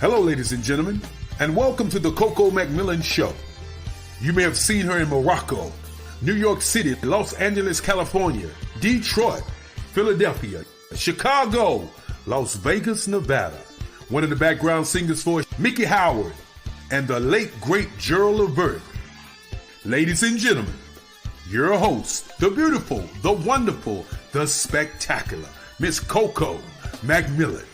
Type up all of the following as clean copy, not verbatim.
Hello, ladies and gentlemen, and welcome to the Coco McMillan Show. You may have seen her in Morocco, New York City, Los Angeles, California, Detroit, Philadelphia, Chicago, Las Vegas, Nevada. One of the background singers for Mickey Howard and the late, great Gerald Levert. Ladies and gentlemen, your host, the beautiful, the wonderful, the spectacular, Miss Coco McMillan.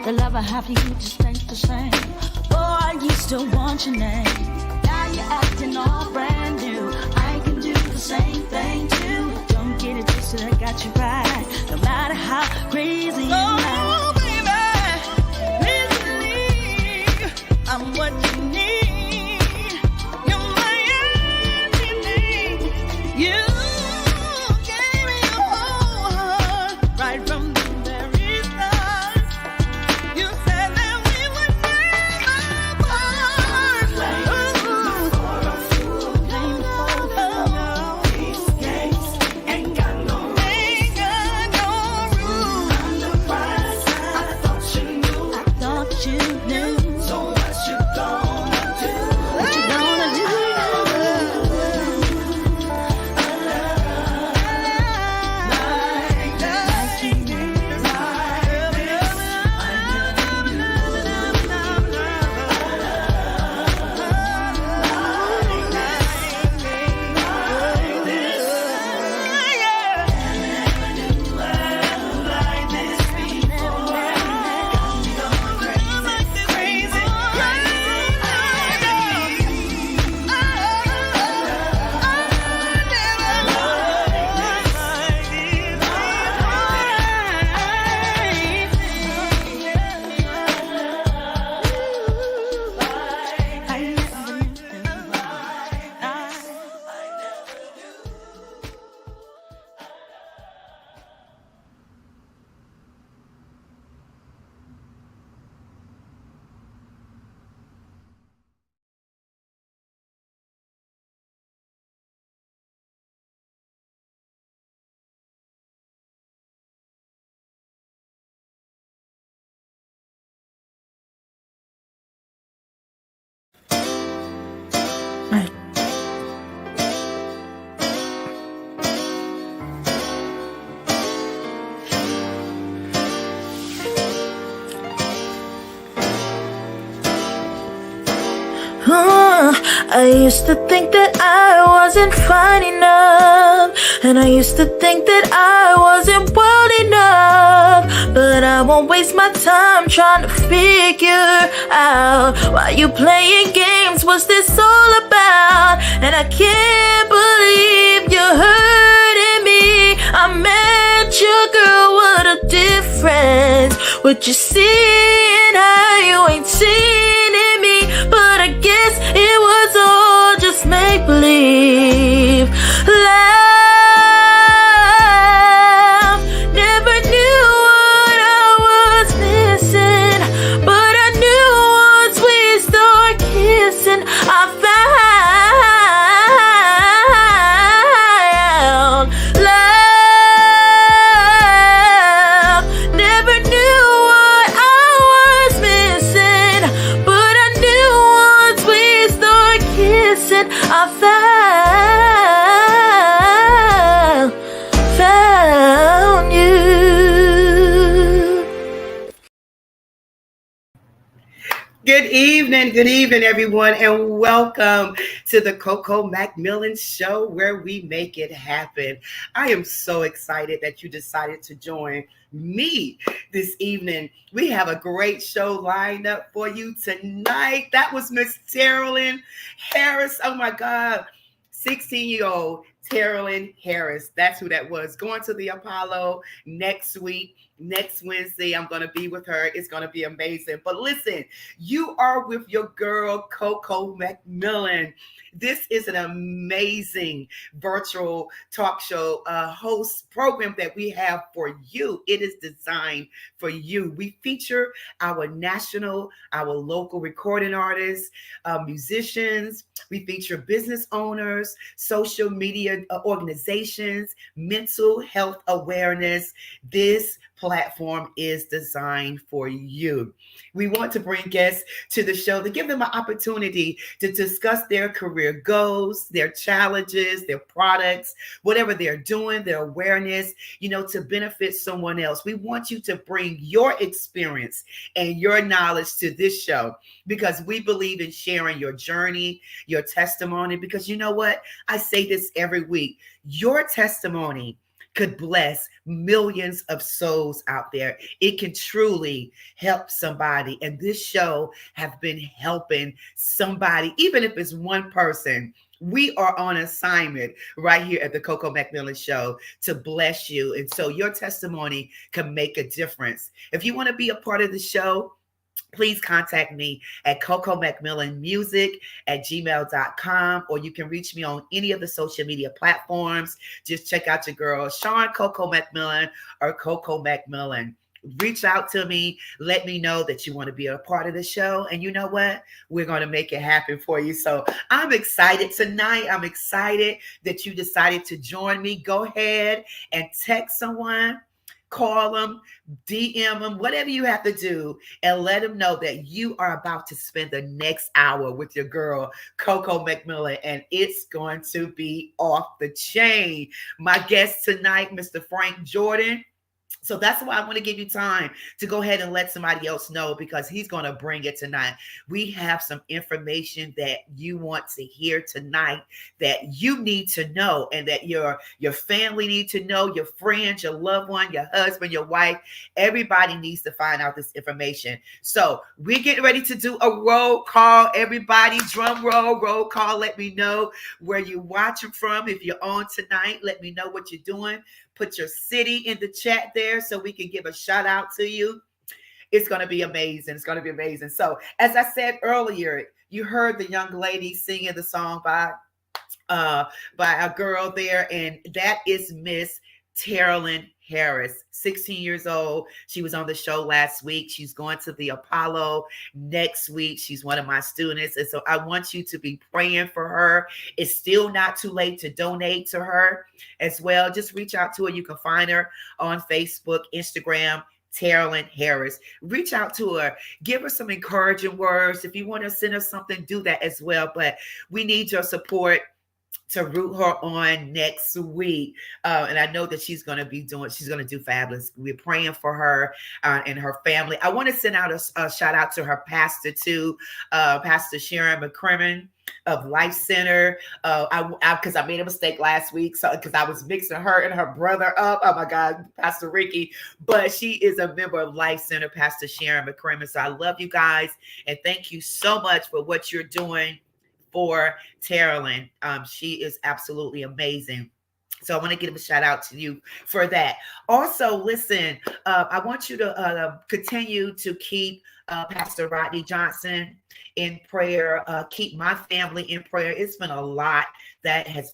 The love I have for you just ain't the same. Boy, I used to want your name. Now you're acting all brand new. I can do the same thing too. Don't get it twisted, I got you right. No matter how crazy you are. Oh, baby, please believe I'm what you need. You're my everything. You gave me your whole heart right from the very start. I used to think that I wasn't fine enough, and I used to think that I wasn't wild enough. But I won't waste my time trying to figure out why you playing games, what's this all about? And I can't believe you're hurting me. I met your girl, what a difference. What you see in her, you ain't seen in me. But I guess Good evening, everyone, and welcome to the Coco McMillan Show where we make it happen. I am so excited that you decided to join me this evening. We have a great show lined up for you tonight. That was Miss Terrellyn Harris. Oh my God, 16-year-old Terrellyn Harris. That's who that was. Going to the Apollo next week. Next Wednesday, I'm going to be with her. It's going to be amazing. But listen, you are with your girl, Coco McMillan. This is an amazing virtual talk show host program that we have for you. It is designed for you. We feature our national, our local recording artists, musicians. We feature business owners, social media organizations, mental health awareness. This platform is designed for you. We want to bring guests to the show to give them an opportunity to discuss their career goals, their challenges, their products, whatever they're doing, their awareness, to benefit someone else. We want you to bring your experience and your knowledge to this show because we believe in sharing your journey, your testimony, because you know what? I say this every week. Your testimony could bless millions of souls out there. It can truly help somebody. And this show have been helping somebody, even if it's one person. We are on assignment right here at the Coco McMillan Show to bless you. And so your testimony can make a difference. If you want to be a part of the show, please contact me at cocomcmillanmusic@gmail.com, or you can reach me on any of the social media platforms. Just check out your girl, Sean Coco McMillan or Coco McMillan. Reach out to me. Let me know that you want to be a part of the show. And you know what? We're going to make it happen for you. So I'm excited tonight. I'm excited that you decided to join me. Go ahead and text someone. Call them, DM them, whatever you have to do, and let them know that you are about to spend the next hour with your girl, Coco McMillan, and it's going to be off the chain. My guest tonight, Mr. Frank Jordan. So that's why I want to give you time to go ahead and let somebody else know, because he's going to bring it tonight. We have some information that you want to hear tonight that you need to know, and that your family need to know, your friends, your loved one, your husband, your wife, everybody needs to find out this information. So we're getting ready to do a roll call. Everybody, drum roll call. Let me know where you're watching from. If you're on tonight, let me know what you're doing. Put your city in the chat there so we can give a shout out to you. It's going to be amazing. It's going to be amazing. So as I said earlier, you heard the young lady singing the song by a girl there, and that is Miss Terrellyn Harris, 16 years old. She was on the show last week. She's going to the Apollo next week. She's one of my students. And so I want you to be praying for her. It's still not too late to donate to her as well. Just reach out to her. You can find her on Facebook, Instagram, Terrellyn Harris. Reach out to her. Give her some encouraging words. If you want to send her something, do that as well. But we need your support to root her on next week. And I know that she's going to do fabulous. We're praying for her and her family. I want to send out a shout out to her pastor too, Pastor Sharon McCrimmon of Life Center. Because I made a mistake last week. So because I was mixing her and her brother up. Oh my God, Pastor Ricky. But she is a member of Life Center, Pastor Sharon McCrimmon. So I love you guys. And thank you so much for what you're doing for Terrellyn. She is absolutely amazing. So I want to give a shout out to you for that. Also, listen, I want you to continue to keep Pastor Rodney Johnson in prayer. Keep my family in prayer. It's been a lot that has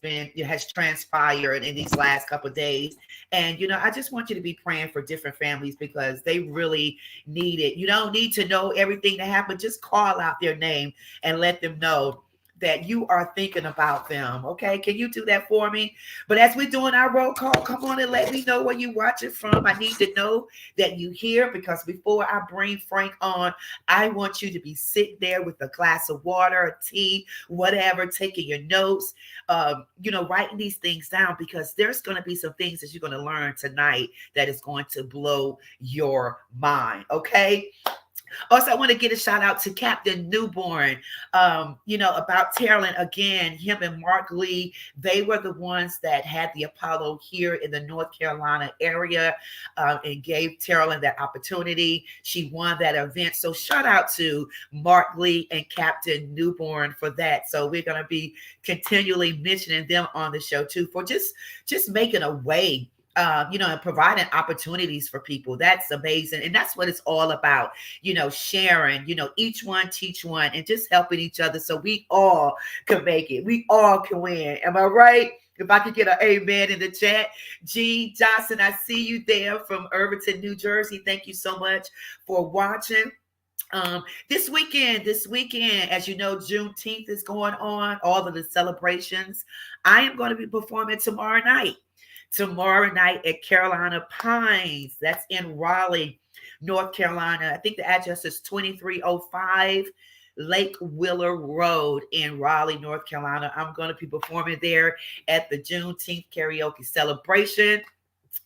transpired in these last couple of days. And, I just want you to be praying for different families because they really need it. You don't need to know everything that happened. Just call out their name and let them know that you are thinking about them. Okay. Can you do that for me? But as we're doing our roll call, come on and let me know where you watching from. I need to know that you here, because before I bring Frank on, I want you to be sitting there with a glass of water, a tea, whatever, taking your notes, writing these things down, because there's going to be some things that you're going to learn tonight that is going to blow your mind. Okay. Also, I want to get a shout out to Captain Newborn. About Carolyn again, him and Mark Lee, they were the ones that had the Apollo here in the North Carolina area, and gave Carolyn that opportunity. She won that event. So shout out to Mark Lee and Captain Newborn for that. So we're going to be continually mentioning them on the show too, for just making a way, and providing opportunities for people. That's amazing. And that's what it's all about, sharing, each one teach one, and just helping each other so we all can make it. We all can win. Am I right? If I could get an amen in the chat. G. Johnson, I see you there from Irvington, New Jersey. Thank you so much for watching. This weekend, as you know, Juneteenth is going on, all of the celebrations. I am going to be performing tomorrow night at Carolina Pines. That's in Raleigh, North Carolina. I think the address is 2305 Lake Wheeler Road in Raleigh, North Carolina. I'm going to be performing there at the Juneteenth karaoke celebration.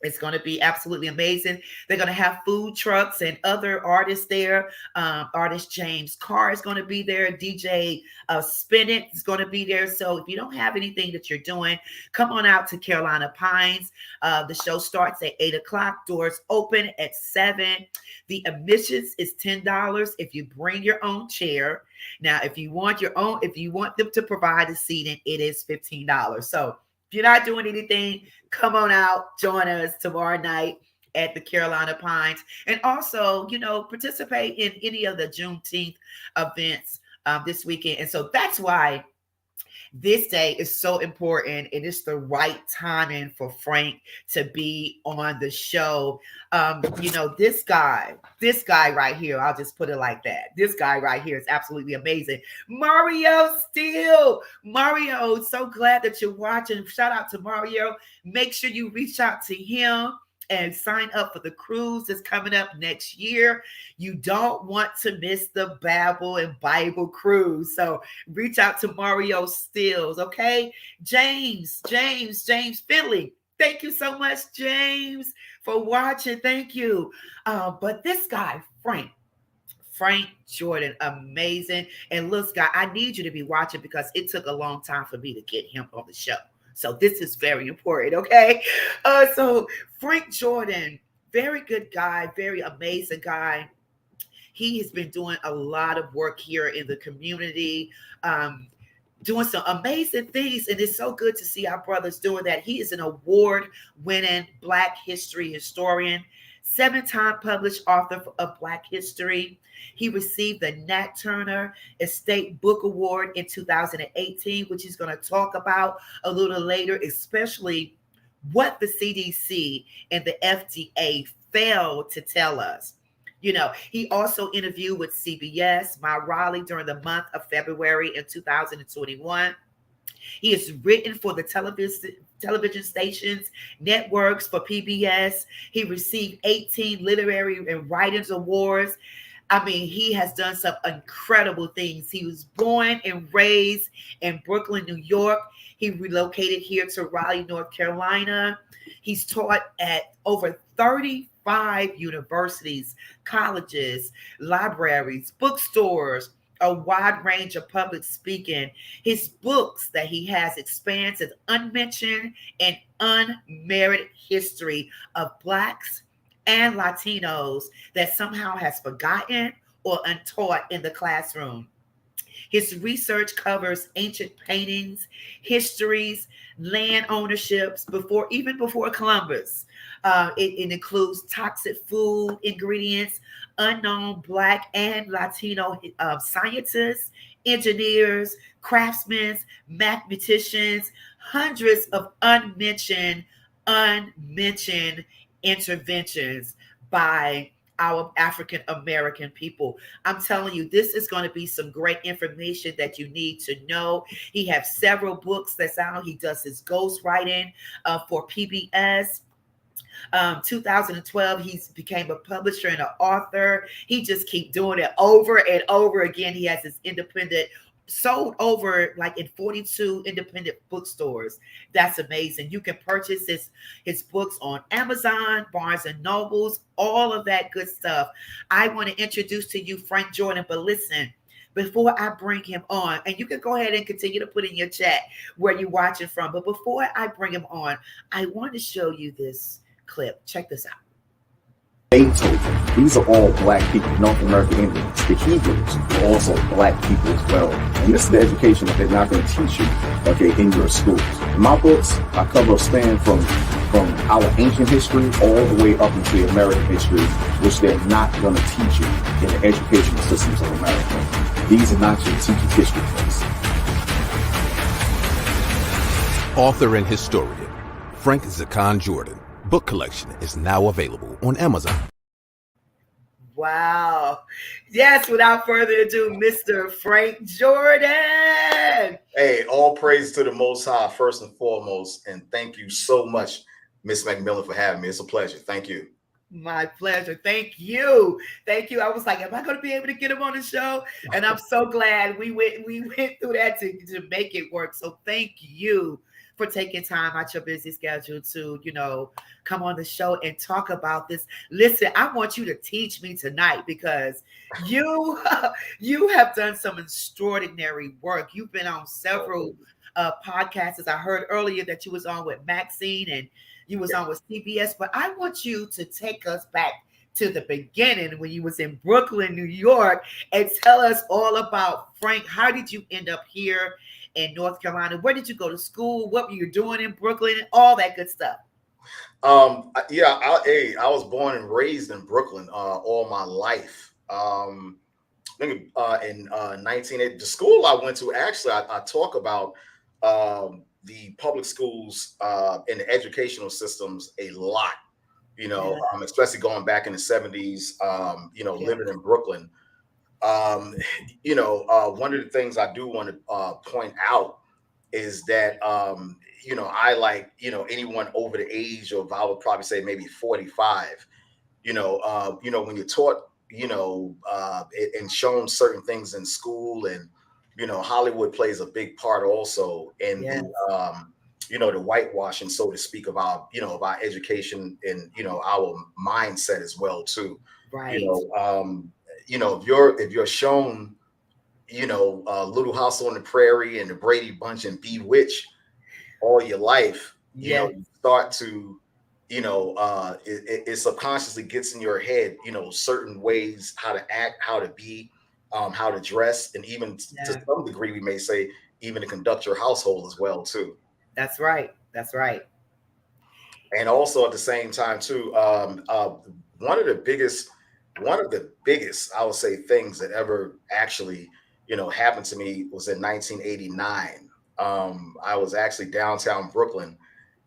It's going to be absolutely amazing. They're going to have food trucks and other artists there. Artist James Carr is going to be there. DJ Spinnet is going to be there. So if you don't have anything that you're doing, come on out to Carolina Pines. The show starts at 8 o'clock. Doors open at 7. The admissions is $10 if you bring your own chair. Now, if you want them to provide the seating, it is $15. So if you're not doing anything, come on out, join us tomorrow night at the Carolina Pines. And also, participate in any of the Juneteenth events this weekend. And so that's why this day is so important, and it's the right timing for Frank to be on the show. This guy right here, I'll just put it like that. This guy right here is absolutely amazing. Mario Steele. Mario, so glad that you're watching. Shout out to Mario. Make sure you reach out to him and sign up for the cruise that's coming up next year. You don't want to miss the Babel and Bible cruise. So reach out to Mario Stills, okay? James Finley. Thank you so much, James, for watching. Thank you. But this guy, Frank Jordan, amazing. And look, guy, I need you to be watching because it took a long time for me to get him on the show. So this is very important, okay? So Frank Jordan, very good guy, very amazing guy. He has been doing a lot of work here in the community, doing some amazing things. And it's so good to see our brothers doing that. He is an award-winning Black history historian, 7-time published author of Black history. He received the Nat Turner Estate Book Award in 2018, which he's going to talk about a little later, especially what the CDC and the FDA failed to tell us. He also interviewed with CBS, My Raleigh, during the month of February in 2021. He has written for the television stations, networks, for PBS. He received 18 literary and writers awards. I mean, he has done some incredible things. He was born and raised in Brooklyn, New York. He relocated here to Raleigh, North Carolina. He's taught at over 35 universities, colleges, libraries, bookstores, a wide range of public speaking. His books that he has expands an unmentioned and unmerited history of Blacks and Latinos that somehow has forgotten or untaught in the classroom. His research covers ancient paintings, histories, land ownerships before Columbus. It includes toxic food ingredients, unknown Black and Latino scientists, engineers, craftsmen, mathematicians, hundreds of unmentioned interventions by our African American people. I'm telling you, this is going to be some great information that you need to know. He has several books that's out. He does his ghostwriting for PBS. 2012, he became a publisher and an author. He just keep doing it over and over again. He has his independent sold over like in 42 independent bookstores. That's amazing. You can purchase his books on Amazon, Barnes and Nobles, all of that good stuff. I want to introduce to you Frank Jordan, but listen, before I bring him on, and you can go ahead and continue to put in your chat where you're watching from, but before I bring him on, I want to show you this clip. Check this out. Beethoven, these are all black people, North American Indians. The Hebrews are also black people as well. And this is the education that they're not going to teach you, okay, in your schools. In my books, I cover a span from our ancient history all the way up into the American history, which they're not going to teach you in the educational systems of America. These are not your teacher history books. Author and historian Frank Zakon Jordan book collection is now available on Amazon. Wow. Yes, without further ado, Mr. Frank Jordan. Hey, all praise to the Most High, first and foremost. And thank you so much, Miss McMillan, for having me. It's a pleasure. Thank you. My pleasure. Thank you. Thank you. I was like, am I going to be able to get him on the show? And I'm so glad we went through that to make it work. So thank you for taking time out your busy schedule to, come on the show and talk about this. Listen, I want you to teach me tonight because you have done some extraordinary work. You've been on several podcasts. As I heard earlier that you was on with Maxine and you was on with CBS, but I want you to take us back to the beginning when you was in Brooklyn, New York, and tell us all about Frank. How did you end up here in North Carolina? Where did you go to school? What were you doing in Brooklyn? All that good stuff. I was born and raised in Brooklyn all my life. In 1980, the school I went to, actually, I talk about the public schools and the educational systems a lot, especially going back in the 70s, living in Brooklyn. One of the things I do want to point out is that, I like, anyone over the age of, I would probably say maybe 45, when you're taught, and shown certain things in school, and, Hollywood plays a big part also in the whitewashing, so to speak, of our, of our education and, our mindset as well, too. Right. If you're shown, Little House on the Prairie and the Brady Bunch and Bewitched all your life, you start to, it subconsciously gets in your head, certain ways how to act, how to be, how to dress, and even to some degree, we may say, even to conduct your household as well, too. That's right. That's right. And also at the same time, too, one of the biggest, I would say, things that ever actually, happened to me was in 1989. I was actually downtown Brooklyn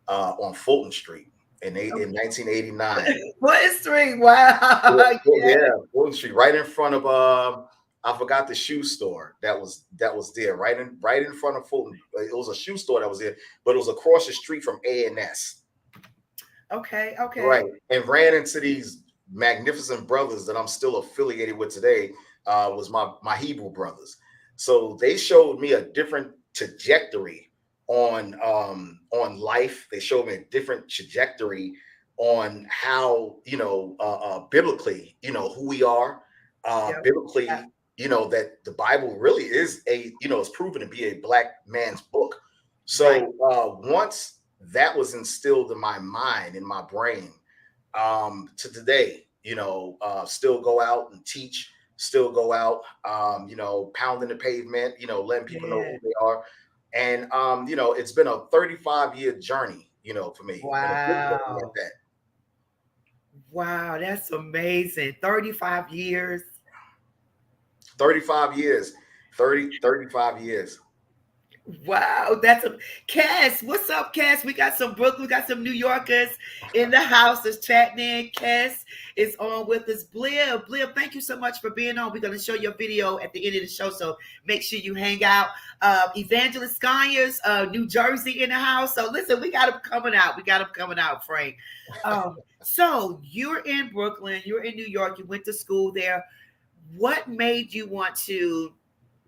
on Fulton Street in 1989. Fulton Street, wow. Yeah, Fulton Street, right in front of I forgot the shoe store that was there, right in front of Fulton. It was a shoe store that was there, but it was across the street from A&S. Okay. Right, and ran into these magnificent brothers that I'm still affiliated with today. Was my Hebrew brothers. So they showed me a different trajectory on life. They showed me a different trajectory on how, biblically, who we are, biblically, that the Bible really is it's proven to be a black man's book. So once that was instilled in my mind, in my brain, to today, still go out and teach, still go out, pounding the pavement, letting people know who they are. And, it's been a 35-year journey, for me. Wow. Wow, that's amazing. 35 years. 35 years. 35 years. Wow, Cass. What's up, Cass? We got some Brooklyn, we got some New Yorkers in the house that's chatting in. Cass is on with us. Blair, thank you so much for being on. We're going to show your video at the end of the show, so make sure you hang out. Evangelist Scanyers, New Jersey in the house. So listen, we got them coming out. Frank. So you're in Brooklyn, you're in New York, you went to school there. What made you want to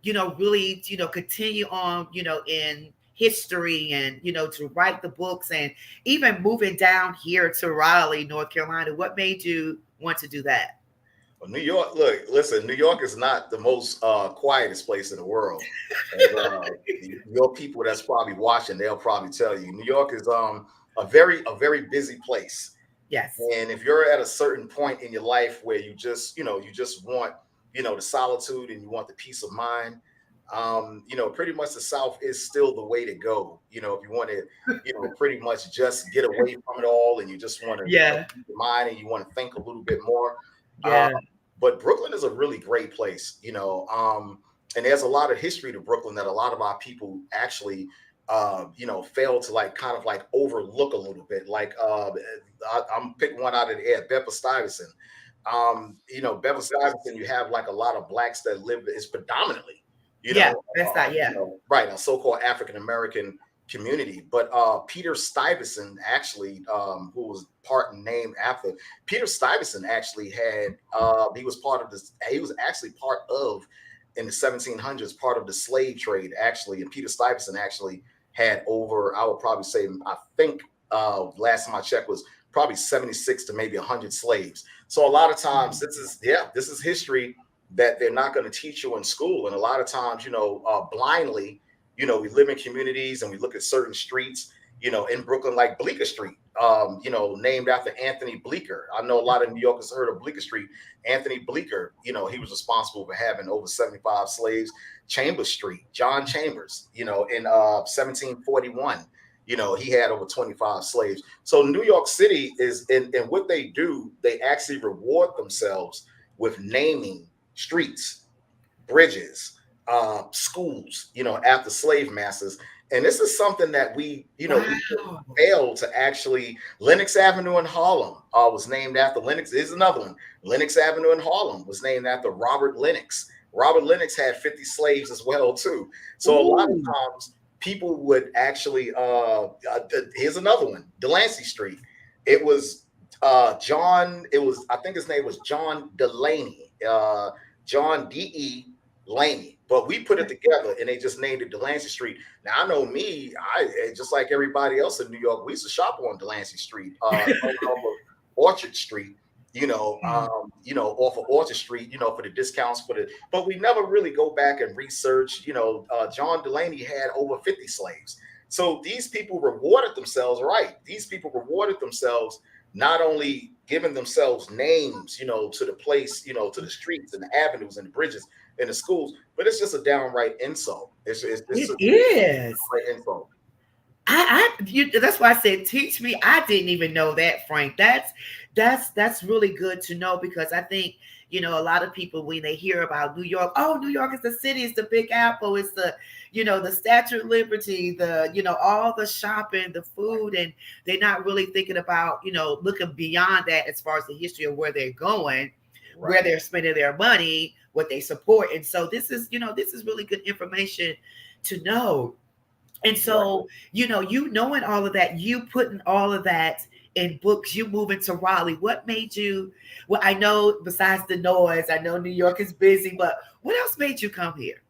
really, continue on, in history and, to write the books and even moving down here to Raleigh, North Carolina? What made you want to do that? Well, New York, look, listen, New York is not the most quietest place in the world. And, your people that's probably watching, they'll probably tell you New York is a very busy place. Yes. And if you're at a certain point in your life where you just want, the solitude and you want the peace of mind, pretty much the South is still the way to go. If you want to, pretty much just get away from it all and you just want to, Yeah. keep your mind and you want to think a little bit more. Yeah. But Brooklyn is a really great place, and there's a lot of history to Brooklyn that a lot of our people actually, fail to like kind of like overlook a little bit. Like, I'm picking one out of the air, Bedford-Stuyvesant. Bedford-Stuyvesant, you have like a lot of blacks that live. It's predominantly, Yeah. That's not. Yeah. right, a so-called African American community. But Peter Stuyvesant actually, who was part named after Peter Stuyvesant, actually had he was part of this. He was actually part of in the 1700s, part of the slave trade actually. And Peter Stuyvesant actually had over, I would probably say, I think last time I checked was probably 76 to maybe 100 slaves. So a lot of times this is history that they're not going to teach you in school. And a lot of times, blindly, we live in communities and we look at certain streets, in Brooklyn, like Bleecker Street, named after Anthony Bleecker. I know a lot of New Yorkers heard of Bleecker Street. Anthony Bleecker, he was responsible for having over 75 slaves. Chambers Street, John Chambers, in 1741, he had over 25 slaves. So New York City is, and what they do, they actually reward themselves with naming streets, bridges, schools, after slave masters. And this is something that we failed to actually. Lenox Avenue in Harlem was named after Lenox. Is another one. Lenox Avenue in Harlem was named after Robert Lenox. Robert Lenox had 50 slaves as well too. So a lot of times people would actually. Here's another one. Delancey Street. It was John. It was, I think his name was John Delaney. John D.E. Laney, but we put it together and they just named it Delancey Street. Now I know me, I just like everybody else in New York, we used to shop on Delancey Street, over Orchard Street, off of Orchard Street, for the discounts but we never really go back and research. John Delaney had over 50 slaves. So these people rewarded themselves, right? These people rewarded themselves not only giving themselves names, to the place, to the streets and the avenues and the bridges and the schools, but it's just a downright insult. It is. Downright insult. That's why I said, teach me. I didn't even know that, Frank. That's really good to know, because I think, a lot of people, when they hear about New York, oh, New York is the city, it's the Big Apple, it's the, the Statue of Liberty, the, all the shopping, the food, and they're not really thinking about, looking beyond that as far as the history of where they're going, right, where they're spending their money, what they support. And so this is really good information to know. And so, right, you knowing all of that, you putting all of that in books, you moving to Raleigh, what made you, well, I know besides the noise, I know New York is busy, but what else made you come here?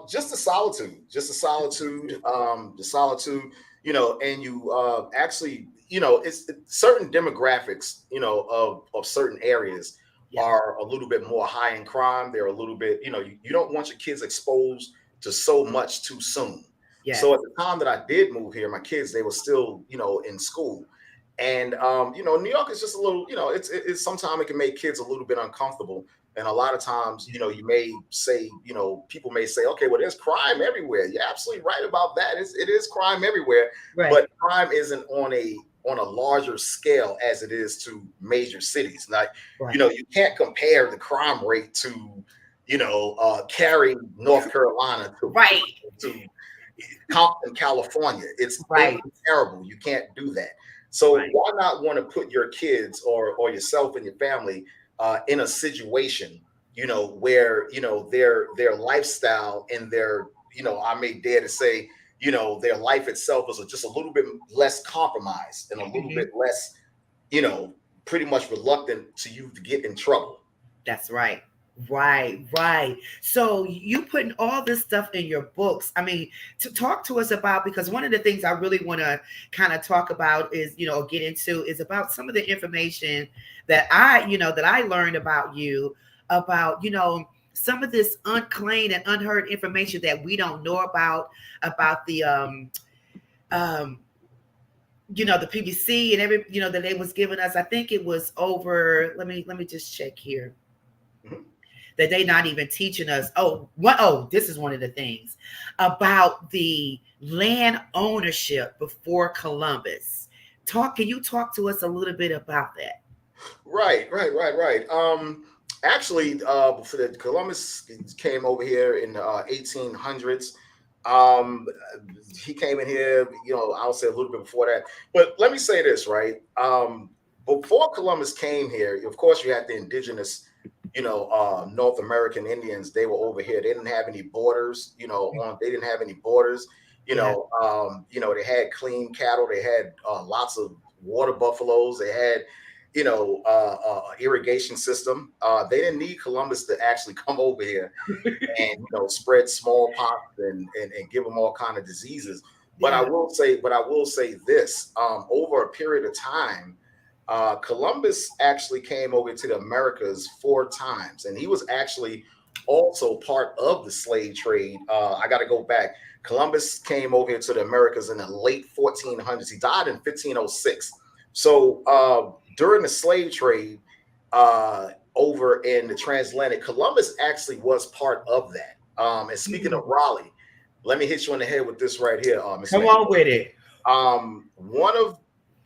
Just the solitude, and you actually, it's certain demographics, of certain areas are a little bit more high in crime. They're a little bit, you don't want your kids exposed to so much too soon. Yes. So at the time that I did move here, my kids, they were still, in school. And, New York is just a little, it's sometimes it can make kids a little bit uncomfortable. And a lot of times, you may say, people may say, okay, well, there's crime everywhere. You're absolutely right about that. It is crime everywhere, right, but crime isn't on a larger scale as it is to major cities. Like, right, you can't compare the crime rate to, Cary, North Carolina to, right, to Compton, California. It's right, terrible. You can't do that. So right, why not want to put your kids or yourself and your family in a situation, where, their lifestyle and their, I may dare to say, their life itself is just a little bit less compromised and a little bit less, pretty much reluctant to you to get in trouble. That's right. Right, right. So you putting all this stuff in your books. I mean, to talk to us about, because one of the things I really want to kind of talk about is, get into is about some of the information that I learned about you, about, some of this unclaimed and unheard information that we don't know about the um the PVC and every that they was giving us. I think it was over. Let me just check here. Mhm. That they not even teaching us. This is one of the things about the land ownership before Columbus. Can you talk to us a little bit about that? Right. Actually, for the Columbus came over here in the 1800s. Um, he came in here, I'll say a little bit before that. But let me say this, right? Before Columbus came here, of course, you had the indigenous, North American Indians. They were over here. They didn't have any borders, they didn't have any borders. Yeah. They had clean cattle. They had lots of water buffaloes. They had irrigation system. They didn't need Columbus to actually come over here and spread smallpox and give them all kind of diseases. But Yeah. I will say this: over a period of time, Columbus actually came over to the Americas 4 times, and he was actually also part of the slave trade. I got to go back. Columbus came over here to the Americas in the late 1400s. He died in 1506. So during the slave trade over in the transatlantic, Columbus actually was part of that. And speaking of Raleigh, let me hit you on the head with this right here, Miss Come McMillan. on with it. One of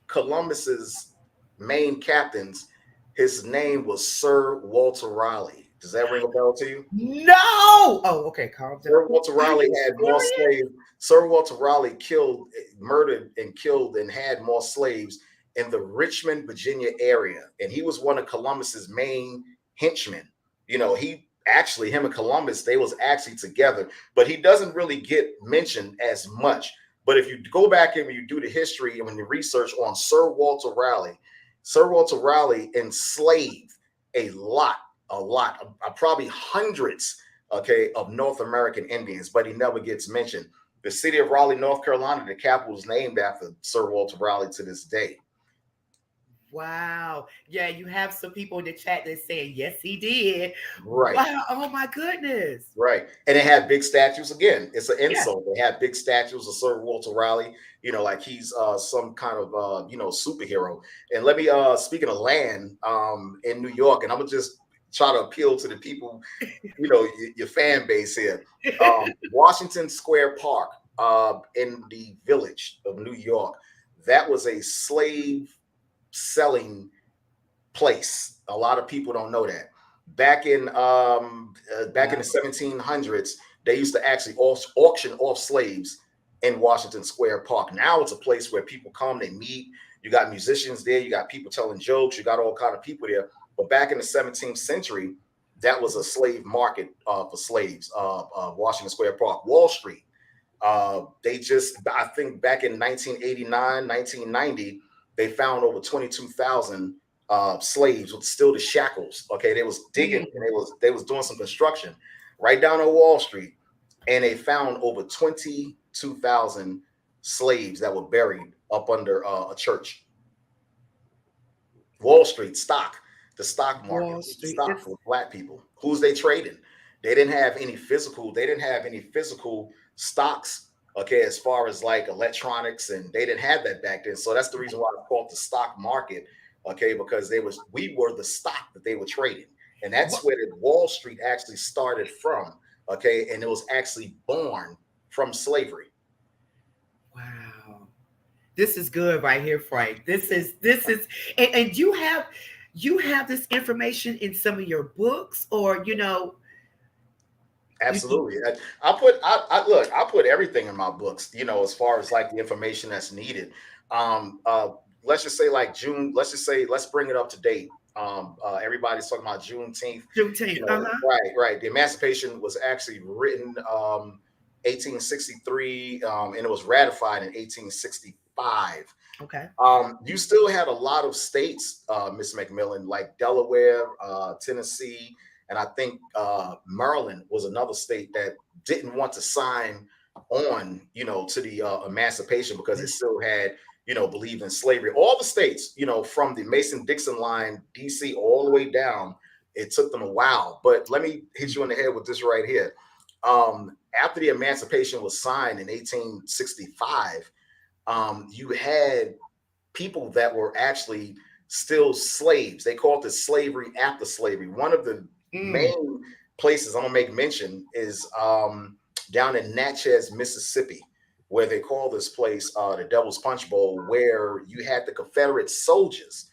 Columbus's main captains, his name was Sir Walter Raleigh. Does that ring a bell to you? No. Oh, okay. Calm down. Sir Walter Are Raleigh you had more serious? slaves. Sir Walter Raleigh murdered and killed and had more slaves in the Richmond, Virginia area. And he was one of Columbus's main henchmen. Him and Columbus, they was actually together, but he doesn't really get mentioned as much. But if you go back and when you do the history and when you research on Sir Walter Raleigh enslaved a lot, probably hundreds, okay, of North American Indians, but he never gets mentioned. The city of Raleigh, North Carolina, the capital is named after Sir Walter Raleigh to this day. Wow. Yeah, you have some people in the chat that's saying, yes, he did. Right. Wow. Oh, my goodness. Right. And they had big statues. Again, it's an Yeah. insult. They had big statues of Sir Walter Raleigh, like he's some kind of superhero. And let me speaking of land in New York, and I'm gonna just try to appeal to the people, your fan base here. Washington Square Park in the village of New York, that was a slave selling place. A lot of people don't know that. Back in the 1700s, they used to actually auction off slaves in Washington Square Park. Now it's a place where people come, they meet. You got musicians there, you got people telling jokes, you got all kind of people there. But back in the 17th century, that was a slave market for slaves. Washington Square Park, Wall Street. I think back in 1989, 1990, they found over 22,000 slaves with still the shackles. Okay, they was digging and they was doing some construction right down on Wall Street, and they found over 22,000 slaves that were buried up under a church. Wall Street, the stock market, stock for black people. Who's they trading? They didn't have any physical stocks. Okay, as far as like electronics, and they didn't have that back then. So that's the reason why it's called the stock market. Okay, because we were the stock that they were trading, and that's where the Wall Street actually started from. Okay, and it was actually born from slavery. Wow, this is good right here, Frank. This is, and you have this information in some of your books, or Absolutely. I put everything in my books, as far as like the information that's needed. Let's just say like June, let's bring it up to date. Everybody's talking about Juneteenth. Right. The Emancipation was actually written 1863, and it was ratified in 1865. Okay. You still had a lot of states, Miss McMillan, like Delaware, Tennessee, and I think Maryland was another state that didn't want to sign on, to the emancipation because it still had, believed in slavery. All the states, from the Mason-Dixon line, DC, all the way down, it took them a while. But let me hit you on the head with this right here. After the emancipation was signed in 1865, you had people that were actually still slaves. They called it slavery after slavery. One of the main places I'm gonna make mention is down in Natchez, Mississippi, where they call this place the Devil's Punch Bowl, where you had the Confederate soldiers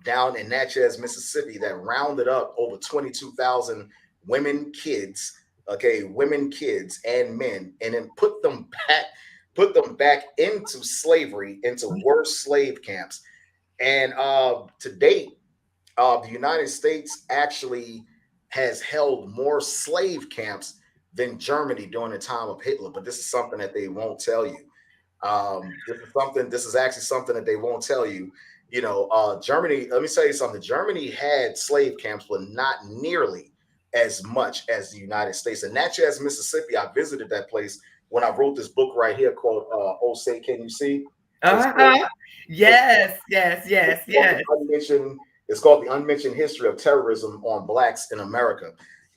down in Natchez, Mississippi, that rounded up over 22,000 women, kids, women, kids, and men, and then put them back into slavery, into worse slave camps. And to date, the United States actually has held more slave camps than Germany during the time of Hitler. But this is something that they won't tell you. This is actually something that they won't tell you. Germany, let me tell you something. Germany had slave camps, but not nearly as much as the United States. And Natchez, Mississippi, I visited that place when I wrote this book right here called Oh Say Can You See? Yes. It's called The Unmentioned History of Terrorism on Blacks in America.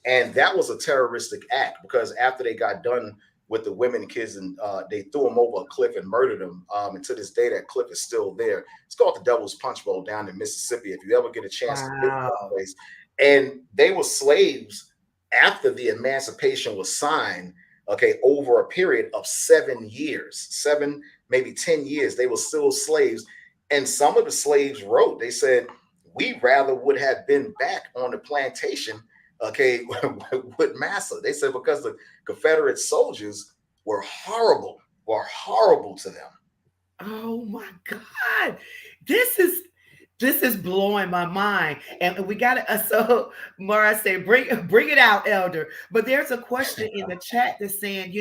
And that was a terroristic act because after they got done with the women and kids, and they threw them over a cliff and murdered them. And to this day, that cliff is still there. It's called the Devil's Punch Bowl down in Mississippi. If you ever get a chance to visit that place. And they were slaves after the emancipation was signed, over a period of 7 years, maybe 10 years, they were still slaves. And some of the slaves wrote, they said, we rather would have been back on the plantation, with Massa. They said because the Confederate soldiers were horrible to them. Oh my God. This is blowing my mind. And we got to, so Mara said, bring it out, Elder. But there's a question in the chat that's saying,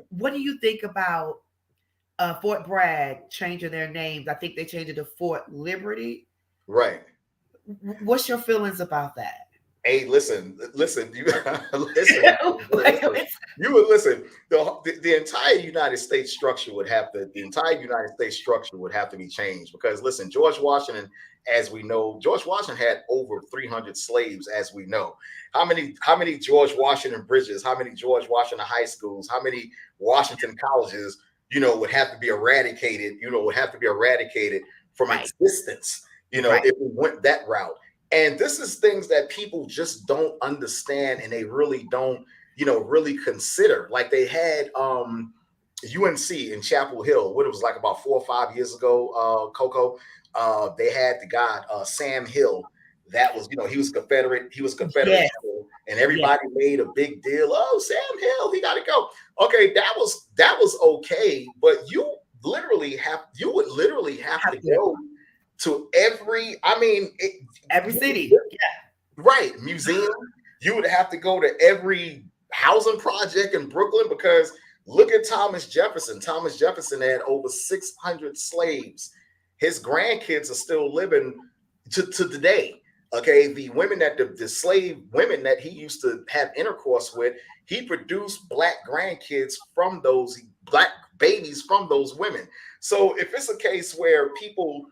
what do you think about Fort Bragg changing their names? I think they changed it to Fort Liberty. Right. What's your feelings about that? Hey, listen. You listen. You would listen. The entire United States structure would have to. The entire United States structure would have to be changed because listen, George Washington, as we know, George Washington had over 300 slaves, as we know. How many George Washington bridges? How many George Washington high schools? How many Washington colleges? Would have to be eradicated. Would have to be eradicated from existence. If we went that route. And this is things that people just don't understand and they really don't, really consider. Like they had UNC in Chapel Hill, what it was like about 4 or 5 years ago, Coco. They had the guy, Sam Hill. That was, he was Confederate. He was Confederate. Yes. And everybody made a big deal. Oh, Sam Hill, he got to go. Okay, that was okay. But you would literally have to go to every city. Right. Museum. You would have to go to every housing project in Brooklyn because look at Thomas Jefferson. Thomas Jefferson had over 600 slaves. His grandkids are still living to today. The women the slave women that he used to have intercourse with, he produced black grandkids from those black babies from those women. So if it's a case where people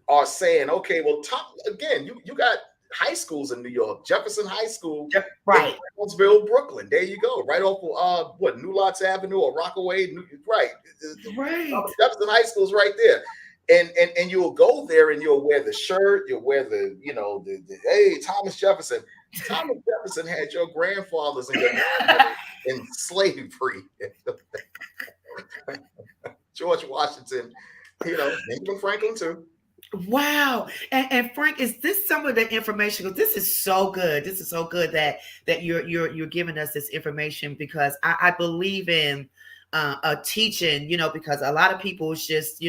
are saying, okay, well, again, you got high schools in New York, Jefferson High School, right, Brownsville, Brooklyn. There you go, right off of New Lots Avenue or Rockaway, right. Jefferson High School is right there, and you'll go there and you'll wear the shirt, you'll wear the hey, Thomas Jefferson. Thomas Jefferson had your grandfathers and your in slavery. George Washington, Benjamin Franklin too. Wow. And Frank, is this some of the information? Because this is so good. This is so good that you're giving us this information because I believe in a teaching, because a lot of people is just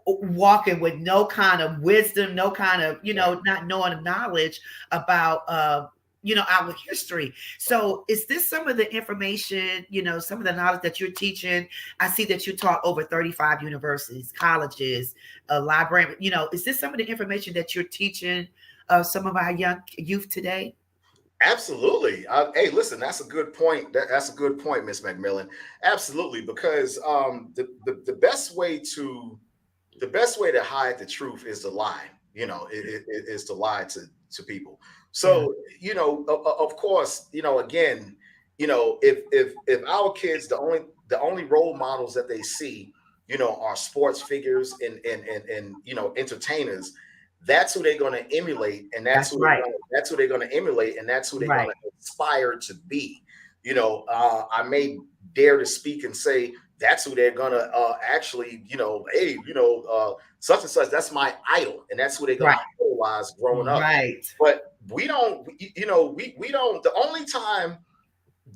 walking with no kind of wisdom, no kind of, not knowing knowledge about our history. So is this some of the information, some of the knowledge that you're teaching? I see that you taught over 35 universities, colleges, a library, is this some of the information that you're teaching some of our young youth today? Absolutely. Hey, listen, that's a good point. That's a good point, Miss McMillan. Absolutely, because the best way to hide the truth is to lie. It is to lie to people. Yeah. So, of course, again, if our kids, the only role models that they see, are sports figures and entertainers, that's who they're going to emulate, and That's right. that's who they're going to emulate, and that's who they're Right. going to aspire to be. I may dare to speak and say that's who they're going to actually, hey, such and such. That's my idol, and that's who they're going Right. to idolize growing up. Right. But we don't, we don't. The only time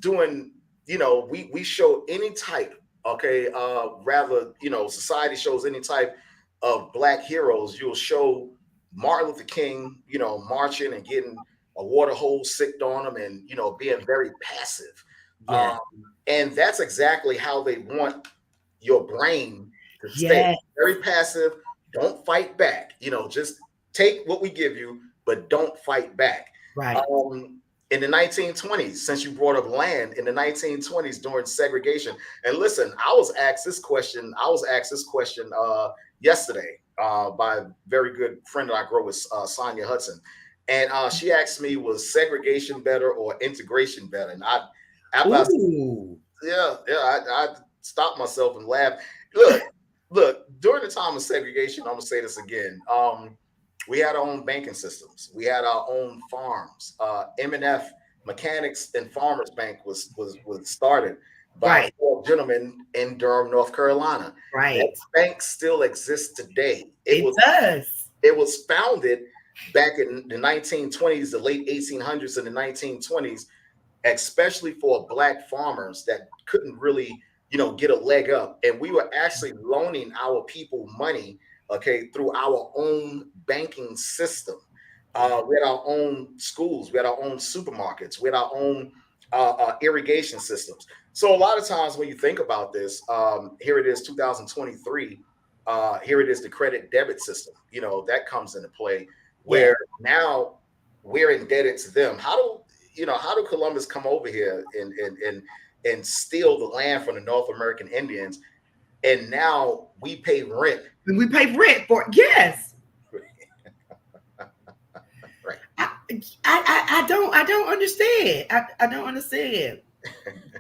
doing, we show any type, okay, rather, society shows any type of Black heroes. You'll show Martin Luther King, marching and getting a water hose sicked on him, and being very passive. Yeah. And that's exactly how they want your brain to stay. Yes. Very passive. Don't fight back. Just take what we give you, but don't fight back. Right. In the 1920s, since you brought up land, in the 1920s during segregation, and listen, I was asked this question yesterday by a very good friend that I grew with, Sonia Hudson, and she asked me, was segregation better or integration better? And I stopped myself and laughed. Look, during the time of segregation, I'm gonna say this again. We had our own banking systems. We had our own farms. M&F Mechanics and Farmers Bank was started by four gentlemen in Durham, North Carolina. Right. That bank still exists today. It does. It was founded back in the 1920s, the late 1800s and the 1920s, especially for Black farmers that couldn't really, get a leg up. And we were actually loaning our people money, okay, through our own banking system. We had our own schools, we had our own supermarkets, we had our own irrigation systems. So a lot of times when you think about this, here it is 2023, here it is the credit debit system, that comes into play, where now we're indebted to them. How do Columbus come over here and steal the land from the North American Indians, and now we pay rent? And we pay rent for it. Yes. Right. I don't understand. I don't understand.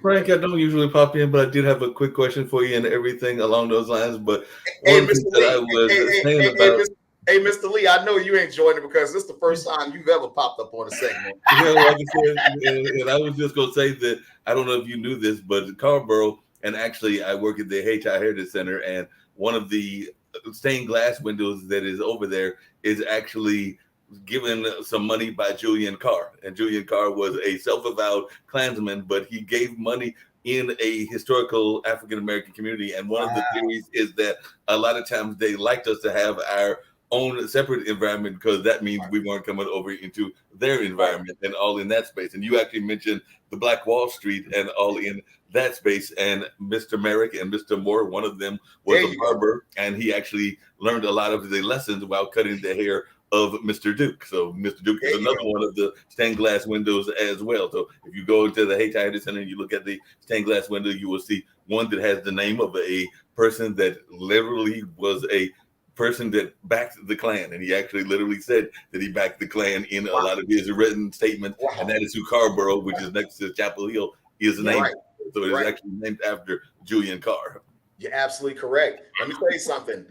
Frank, I don't usually pop in, but I did have a quick question for you and everything along those lines. But Hey, one thing Mr. that I Lee, was saying about hey, Mr. Lee, I know you ain't joining because this is the first time you've ever popped up on a segment. like I said, and I was just gonna say that I don't know if you knew this, but Carrboro, and actually I work at the HI Heritage Center, and one of the stained glass windows that is over there is actually given some money by Julian Carr. And Julian Carr was a self-avowed Klansman, but he gave money in a historical African-American community. And one of the theories is that a lot of times they liked us to have our own separate environment, because that means we weren't coming over into their environment and all in that space. And you actually mentioned the Black Wall Street and all in that space. And Mr. Merrick and Mr. Moore, one of them was a barber, and he actually learned a lot of the lessons while cutting the hair of Mr. Duke. So Mr. Duke is another one of the stained glass windows as well. So if you go into the HI Heritage Center and you look at the stained glass window, you will see one that has the name of a person that literally was a person that backed the Klan, and he actually literally said that he backed the Klan in a lot of his written statements, and that is who Carrboro, which is next to Chapel Hill, is named. So it is actually named after Julian Carr. You're absolutely correct. Let me tell you something,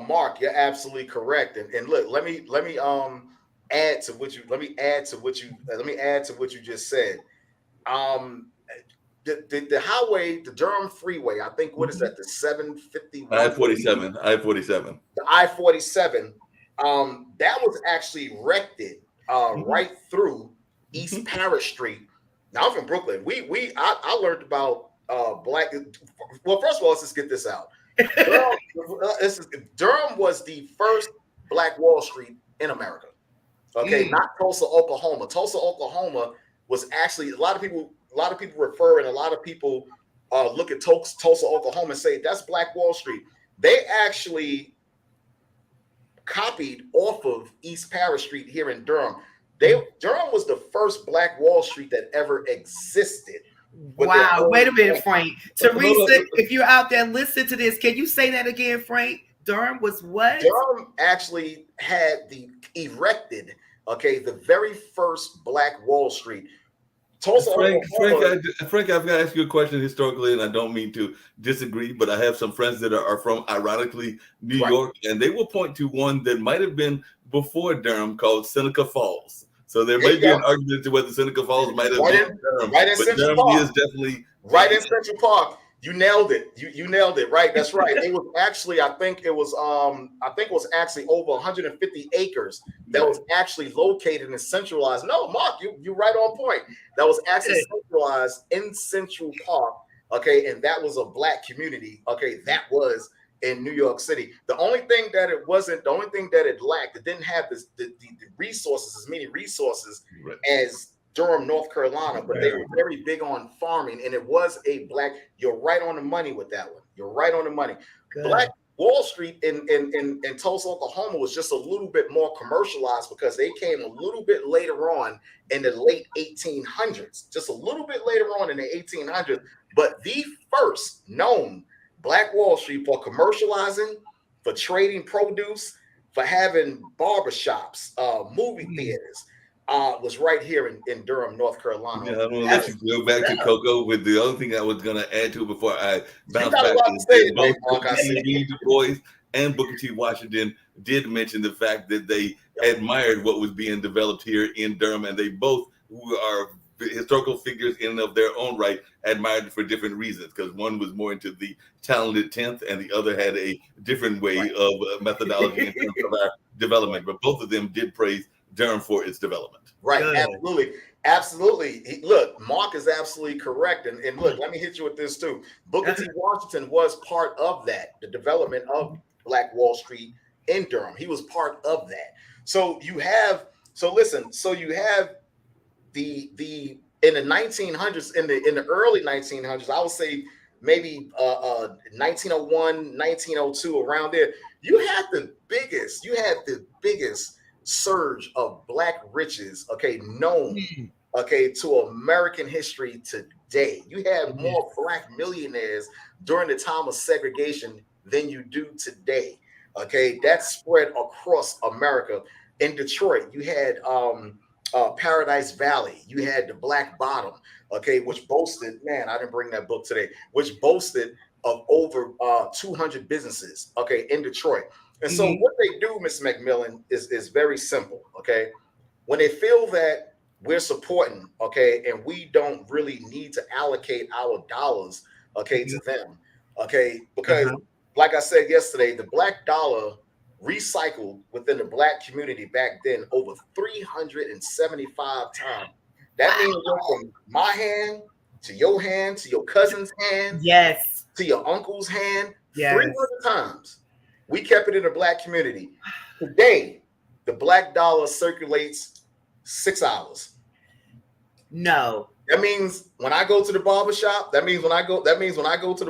Mark. You're absolutely correct. And look, let me add to what you just said. The highway, the Durham Freeway, I think, what is that, the 751? I-47. The I-47, that was actually erected right through East Parish Street. Now, I'm from Brooklyn. I learned about Black. Well, first of all, let's just get this out. Durham was the first Black Wall Street in America. Okay, not Tulsa, Oklahoma. Tulsa, Oklahoma was actually, a lot of people refer, and a lot of people look at Tulsa, Oklahoma and say that's Black Wall Street. They actually copied off of East Paris Street here in Durham. Durham was the first Black Wall Street that ever existed. Wow. Wait a minute, Frank. Teresa, on. if you're out there, listen to this. Can you say that again, Frank? Durham was what? Durham actually had erected, the very first Black Wall Street. Tulsa, Frank, I've got to ask you a question historically, and I don't mean to disagree, but I have some friends that are from, ironically, New York, and they will point to one that might have been before Durham called Seneca Falls. So there may be an argument to whether Seneca Falls might have been Durham, right in but Central Durham Park. is definitely right in Central Park. You nailed it. You nailed it. Right. That's right. It was actually, I think it was actually over 150 acres that was actually located and centralized. No, Mark, you're right on point. That was actually centralized in Central Park. Okay. And that was a Black community. Okay. That was in New York City. The only thing that it lacked, it didn't have the resources, as many resources as Durham, North Carolina, but they were very big on farming, and it was a Black. You're right on the money with that one. You're right on the money. Good. Black Wall Street in Tulsa, Oklahoma was just a little bit more commercialized because they came a little bit later on in the late 1800s, just a little bit later on in the 1800s. But the first known Black Wall Street for commercializing, for trading produce, for having barbershops, movie theaters, was right here in Durham, North Carolina. Yeah, I'm gonna let you go back to Coco with the other thing I was gonna add to it before I bounce back. Both Booker T. Du Bois and Booker T. Washington did mention the fact that they admired what was being developed here in Durham, and they both, who are historical figures in and of their own right, admired for different reasons, because one was more into the talented 10th and the other had a different way of methodology in terms of our development. But both of them did praise Durham for its development. Right. Good. Absolutely. Look, Mark is absolutely correct. And look, let me hit you with this too. Booker T. Washington was part of that, the development of Black Wall Street in Durham. He was part of that. So you have the in the 1900s, in the early 1900s, I would say maybe 1901, 1902, around there, you had the biggest surge of Black riches, known, to American history today. You had more Black millionaires during the time of segregation than you do today. That spread across America. In Detroit, you had Paradise Valley. You had the Black Bottom, which boasted, man, I didn't bring that book today, which boasted of over 200 businesses, in Detroit. And so what they do, Ms. McMillan, is very simple, When they feel that we're supporting, and we don't really need to allocate our dollars, to them, because like I said yesterday, the Black dollar recycled within the Black community back then over 375 times. That means it went from my hand to your hand, to your cousin's hand, to your uncle's hand, 300 times. We kept it in the Black community. Today, the Black dollar circulates 6 hours. No. That means when I go to the barbershop, it goes to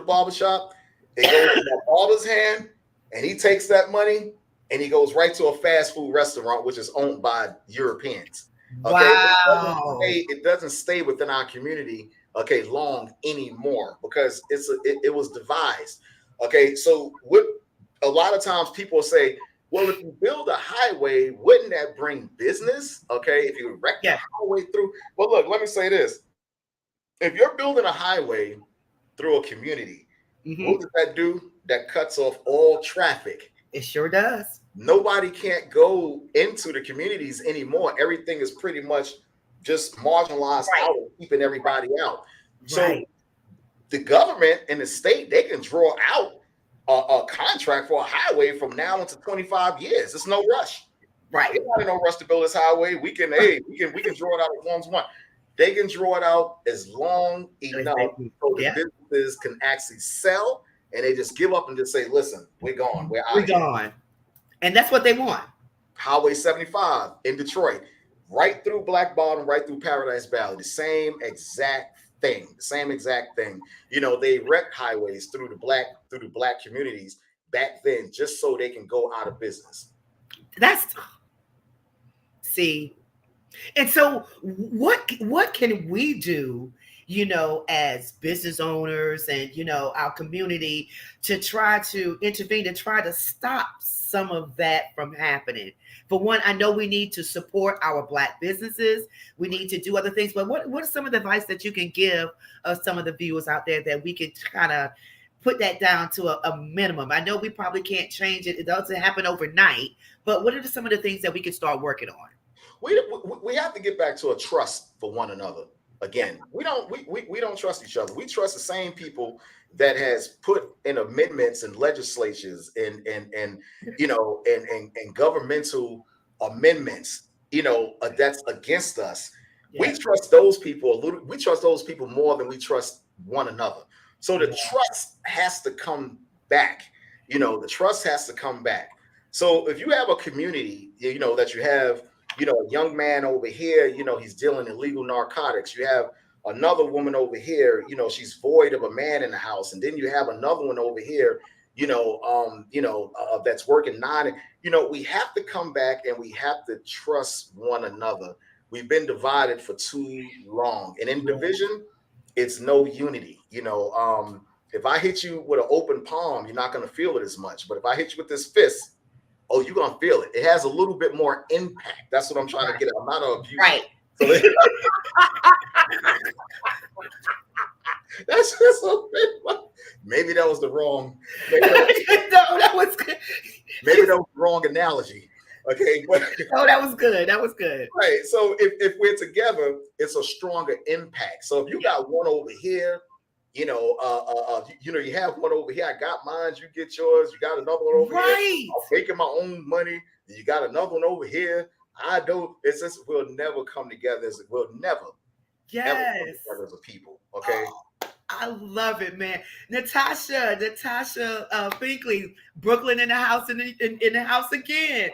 my barber's hand, and he takes that money and he goes right to a fast food restaurant, which is owned by Europeans. Wow. It doesn't stay within our community, long anymore, because it was devised. So what a lot of times people say, well, if you build a highway, wouldn't that bring business? If you wreck the highway through. Well, look, let me say this. If you're building a highway through a community, what does that do? That cuts off all traffic. It sure does. Nobody can't go into the communities anymore. Everything is pretty much just marginalized out, keeping everybody out. So the government and the state, they can draw out a contract for a highway from now into 25 years. There's no rush. There's not no rush to build this highway. We can draw it out as long as one. They can draw it out as long enough so the businesses can actually sell, and they just give up and just say, listen, we're gone. We're gone. And that's what they want. Highway 75 in Detroit, right through Black Bottom, right through Paradise Valley, the same exact thing. They wrecked highways through the black communities back then, just so they can go out of business. That's see. And so what can we do, as business owners and our community to try to intervene, to try to stop some of that from happening? For one, I know we need to support our Black businesses. We need to do other things, but what are some of the advice that you can give some of the viewers out there that we can kind of put that down to a minimum? I know we probably can't change it. It doesn't happen overnight, but what are some of the things that we can start working on? We have to get back to a trust for one another. Again, we don't trust each other. We trust the same people that has put in amendments and legislatures and governmental amendments, that's against us. Yeah. We trust those people we trust those people more than we trust one another. So the trust has to come back. The trust has to come back. So if you have a community, that you have, a young man over here, he's dealing illegal narcotics. You have another woman over here, she's void of a man in the house. And then you have another one over here, that's working nine. We have to come back and we have to trust one another. We've been divided for too long. And in division, it's no unity. If I hit you with an open palm, you're not going to feel it as much. But if I hit you with this fist, oh, you're going to feel it. It has a little bit more impact. That's what I'm trying to get at. I'm not an abuser. Right. So that's just maybe that was the wrong. That was good. Maybe that was the wrong analogy. Okay. But, no, that was good. That was good. Right. So if we're together, it's a stronger impact. So if you got one over here, you have one over here. I got mine. You get yours. You got another one over here. I'm making my own money. You got another one over here. I don't. It's just we'll never come together. We'll never. Yes. Ever come together as a people. Okay. Oh, I love it, man. Natasha Finkley, Brooklyn in the house in the house again.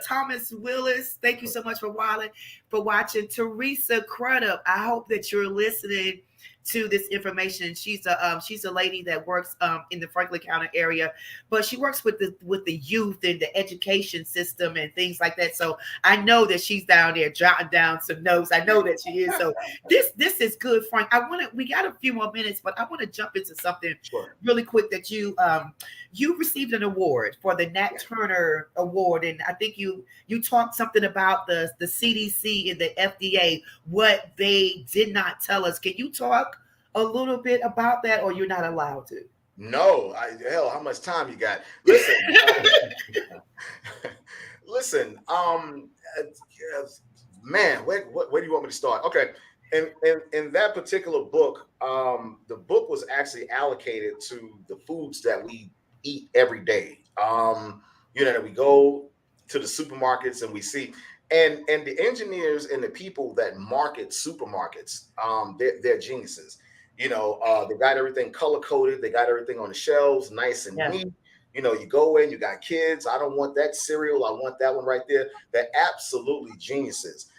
Thomas Willis, thank you so much for watching. Teresa Crudup, I hope that you're listening to this information. She's a lady that works in the Franklin County area, but she works with the youth and the education system and things like that. So I know that she's down there jotting down some notes. I know that she is. So this is good, Frank. We got a few more minutes, but I want to jump into something really quick that you received an award for the Nat Turner Award, and I think you talked something about the CDC and the FDA, what they did not tell us. Can you talk a little bit about that, or you're not allowed to? No, how much time you got? Listen, man, where do you want me to start? Okay, in that particular book, the book was actually allocated to the foods that we eat every day. That we go to the supermarkets and we see, and the engineers and the people that market supermarkets, they're geniuses. They got everything color coded. They got everything on the shelves, nice and neat. You go in, you got kids. I don't want that cereal. I want that one right there. They're absolutely geniuses.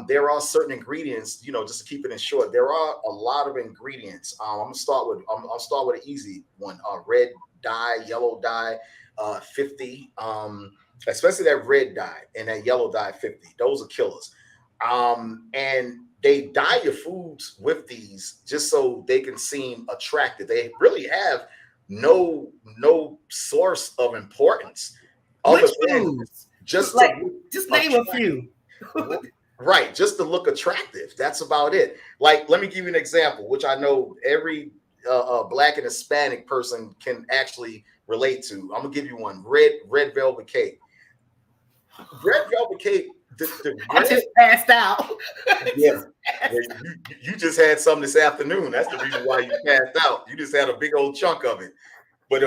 There are certain ingredients, just to keep it in short, there are a lot of ingredients. I'll start with an easy one. Red dye, yellow dye, 50, especially that red dye and that yellow dye 50. Those are killers. And they dye your foods with these just so they can seem attractive. They really have no source of importance. Which foods? Just name a few. Right, just to look attractive. That's about it. Like, let me give you an example, which I know every Black and Hispanic person can actually relate to. I'm gonna give you one. Red velvet cake. Red velvet cake. I just passed out. Yeah, you just had some this afternoon. That's the reason why you passed out. You just had a big old chunk of it, but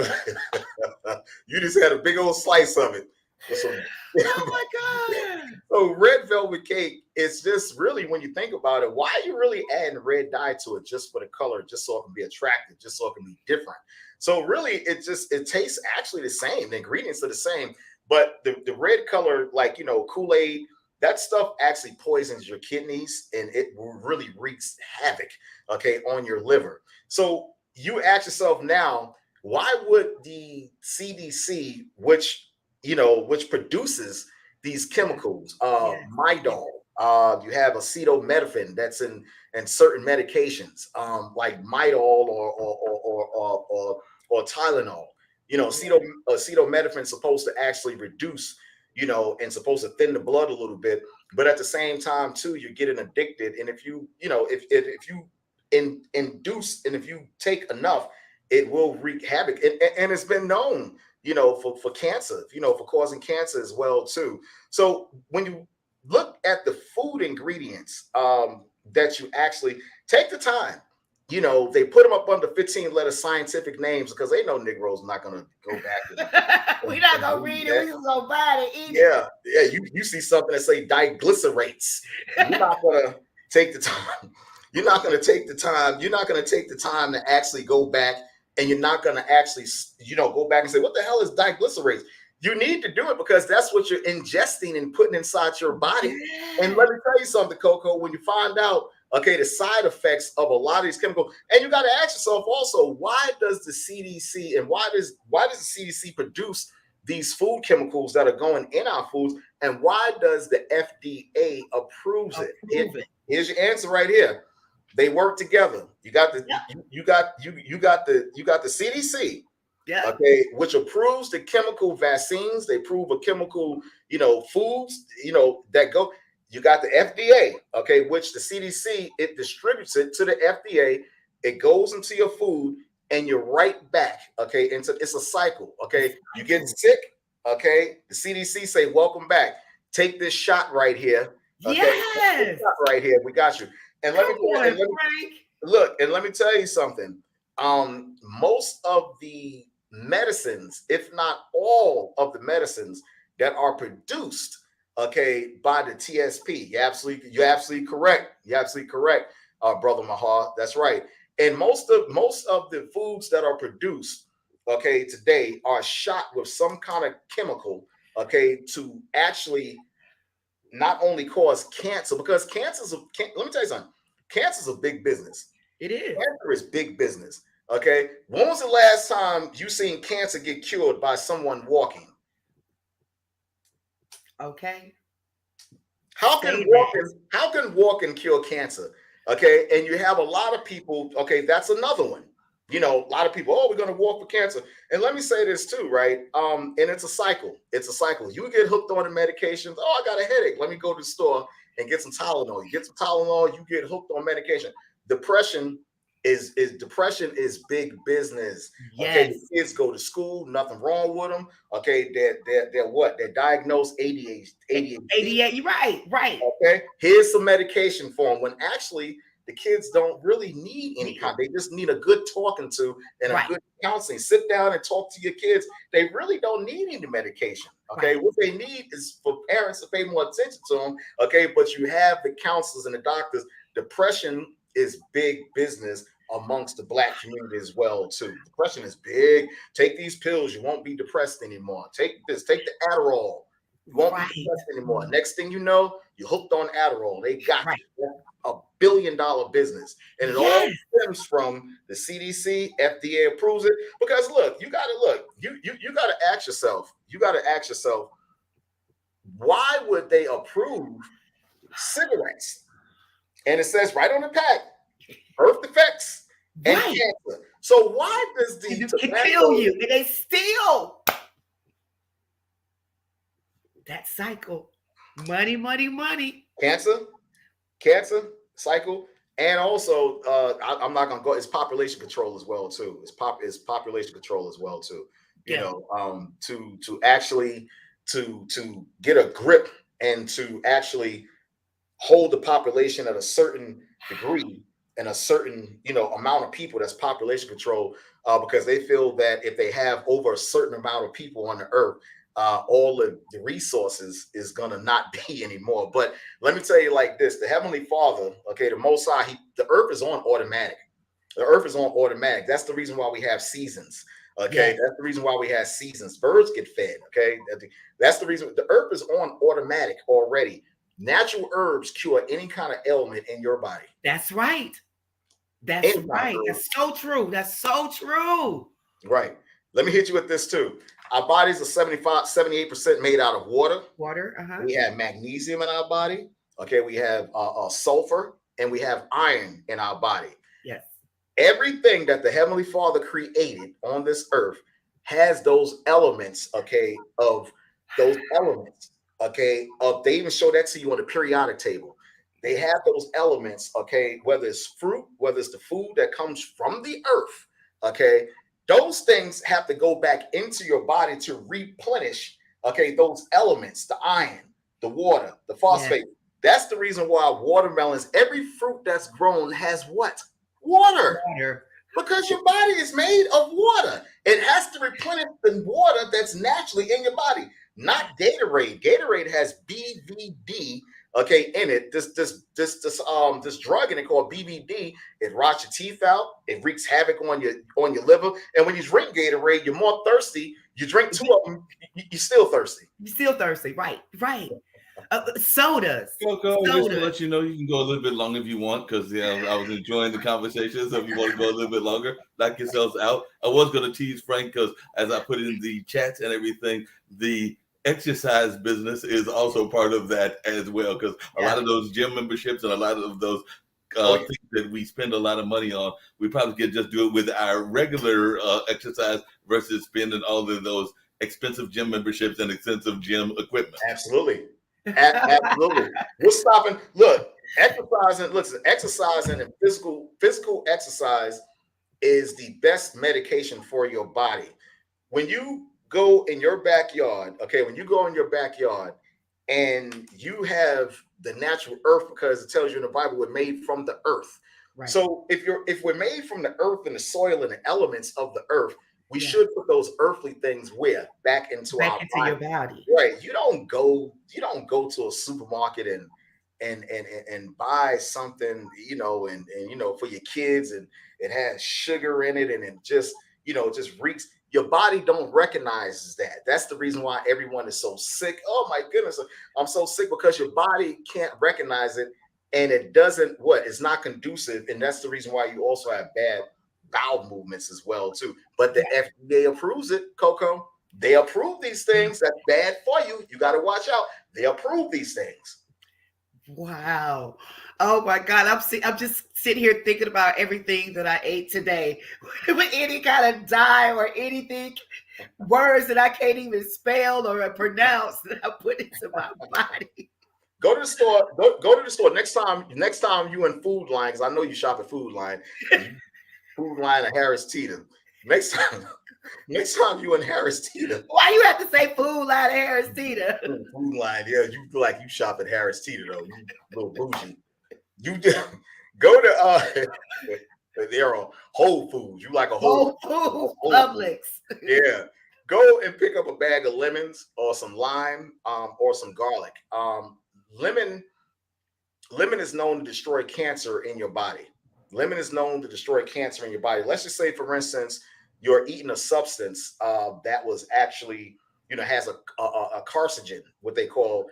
you just had a big old slice of it. Oh my God! So red velvet cake is just really, when you think about it, why are you really adding red dye to it just for the color, just so it can be attractive, just so it can be different? So really, it tastes actually the same. The ingredients are the same, but the red color, like Kool-Aid. That stuff actually poisons your kidneys and it really wreaks havoc, on your liver. So you ask yourself now, why would the CDC, which which produces these chemicals, Midol. You have acetaminophen that's in certain medications, like Midol or Tylenol. Acetaminophen is supposed to actually reduce, and supposed to thin the blood a little bit, but at the same time too, you're getting addicted. And if you, if you induce, and if you take enough, it will wreak havoc. And it's been known, for cancer, for causing cancer as well too. So when you look at the food ingredients, that you actually take the time, they put them up under 15-letter scientific names because they know Negroes not going to go back. We're not going to read it. We're just going to buy it and eat it. Yeah. You see something that say diglycerates. You're not going to take the time. You're not going to take the time. You're not going to take the time to actually go back, and you're not going to actually, go back and say, what the hell is diglycerates? You need to do it because that's what you're ingesting and putting inside your body. Yeah. And let me tell you something, Coco, when you find out, the side effects of a lot of these chemicals, and you got to ask yourself also, why does the CDC and why does the CDC produce these food chemicals that are going in our foods, and why does the FDA approves it? Here's your answer right here. They work together. You got the you got the CDC. Yeah. Which approves the chemical vaccines. They approve a chemical, foods, that go. You got the FDA, which the CDC, it distributes it to the FDA. It goes into your food, and you're right back, into it's a cycle. You get sick, the CDC say, welcome back. Take this shot right here. Yes. Shot right here. We got you. And let me tell you something. Most of the medicines, if not all of the medicines that are produced, by the TSP, you're absolutely correct. You're absolutely correct, Brother Mahar. That's right. And most of the foods that are produced, today are shot with some kind of chemical, to actually not only cause cancer, because let me tell you something. Cancer is a big business. It is. Cancer is big business. When was the last time you seen cancer get cured by someone walking? How can walking cure cancer? And you have a lot of people. That's another one. A lot of people, we're going to walk for cancer. And let me say this too, right? And it's a cycle. It's a cycle. You get hooked on the medications. I got a headache. Let me go to the store and get some Tylenol. You get some Tylenol, you get hooked on medication. Depression is big business. Yes. Kids go to school, nothing wrong with them. They're what? They're diagnosed ADHD. You're right. Here's some medication for them, when actually the kids don't really need any kind. They just need a good talking to and a good counseling. Sit down and talk to your kids. They really don't need any medication. What they need is for parents to pay more attention to them. But you have the counselors and the doctors. Depression is big business amongst the Black community as well too. Depression is big. Take these pills, you won't be depressed anymore. Take this, take the Adderall, you won't be depressed anymore. Next thing you know, you're hooked on Adderall. They got $1 billion business, and it all stems from the CDC. FDA approves it because look, you gotta ask yourself. Why would they approve cigarettes? And it says right on the pack, birth defects and cancer. So why does the tobacco kill you? And they still that cycle, money, cancer cycle, and also I'm not gonna go. It's population control as well too. It's population control as well too. To actually to get a grip and to actually hold the population at a certain degree and a certain amount of people. That's population control, because they feel that if they have over a certain amount of people on the earth, all of the resources is gonna not be anymore. But let me tell you like this: the Heavenly Father, the Most High, the earth is on automatic. The earth is on automatic. That's the reason why we have seasons. That's the reason why we have seasons. Birds get fed. That's the reason the earth is on automatic already. Natural herbs cure any kind of ailment in your body. That's right. That's right. That's so true. Right. Let me hit you with this too. Our bodies are 78% made out of water. Water. We have magnesium in our body. Okay, we have sulfur, and we have iron in our body. Yes. Everything that the Heavenly Father created on this earth has those elements, okay, of those elements, okay, of they even show that to you on the periodic table. They have those elements, okay, whether it's fruit, whether it's the food that comes from the earth, okay, those things have to go back into your body to replenish, okay, those elements, the iron, the water, the phosphate. Yeah. That's the reason why watermelons, every fruit that's grown has what? Water. Because your body is made of water. It has to replenish the water that's naturally in your body, not Gatorade. Gatorade has BVD, okay, in it. This drug in it called BVD. It rots your teeth out. It wreaks havoc on your liver. And when you drink Gatorade, you're more thirsty. You drink 2 of them, you're still thirsty. You're still thirsty, right? Sodas. Coco, just to let you know, you can go a little bit longer if you want, because I was enjoying the conversation. So if you want to go a little bit longer, knock yourselves out. I was going to tease Frank because as I put in the chats and everything, the exercise business is also part of that as well, because a lot of those gym memberships and a lot of those things that we spend a lot of money on, we probably could just do it with our regular exercise versus spending all of those expensive gym memberships and expensive gym equipment. Absolutely. Absolutely. We're stopping. Look, exercising and physical exercise is the best medication for your body. When you go in your backyard, and you have the natural earth, because it tells you in the Bible we're made from the earth. Right. So if we're made from the earth and the soil and the elements of the earth, we should put those earthly things back into your body. Right. You don't go to a supermarket and buy something, and for your kids, and it has sugar in it, and it just reeks. Your body don't recognize that. That's the reason why everyone is so sick. Oh my goodness, I'm so sick, because your body can't recognize it, and it doesn't. It's not conducive, and that's the reason why you also have bad bowel movements as well too. But the FDA approves it, Coco. They approve these things. That's bad for you. You got to watch out. They approve these things. Wow. Oh my God. I'm just sitting here thinking about everything that I ate today with any kind of dye or anything, words that I can't even spell or pronounce that I put into my body. Go to the store. Go to the store next time you in Food Line, because I know you shop at Food Line. Food Line or Harris Teeter. Next time you in Harris Teeter. Why you have to say Food Line or Harris Teeter? Food Line, yeah. You feel like you shop at Harris Teeter though. You little bougie. You just go to they're on Whole Foods. You like a Whole Foods, Publix. Yeah. Go and pick up a bag of lemons or some lime or some garlic. Lemon is known to destroy cancer in your body. Lemon is known to destroy cancer in your body. Let's just say, for instance, you're eating a substance that was actually, has a carcinogen, what they call,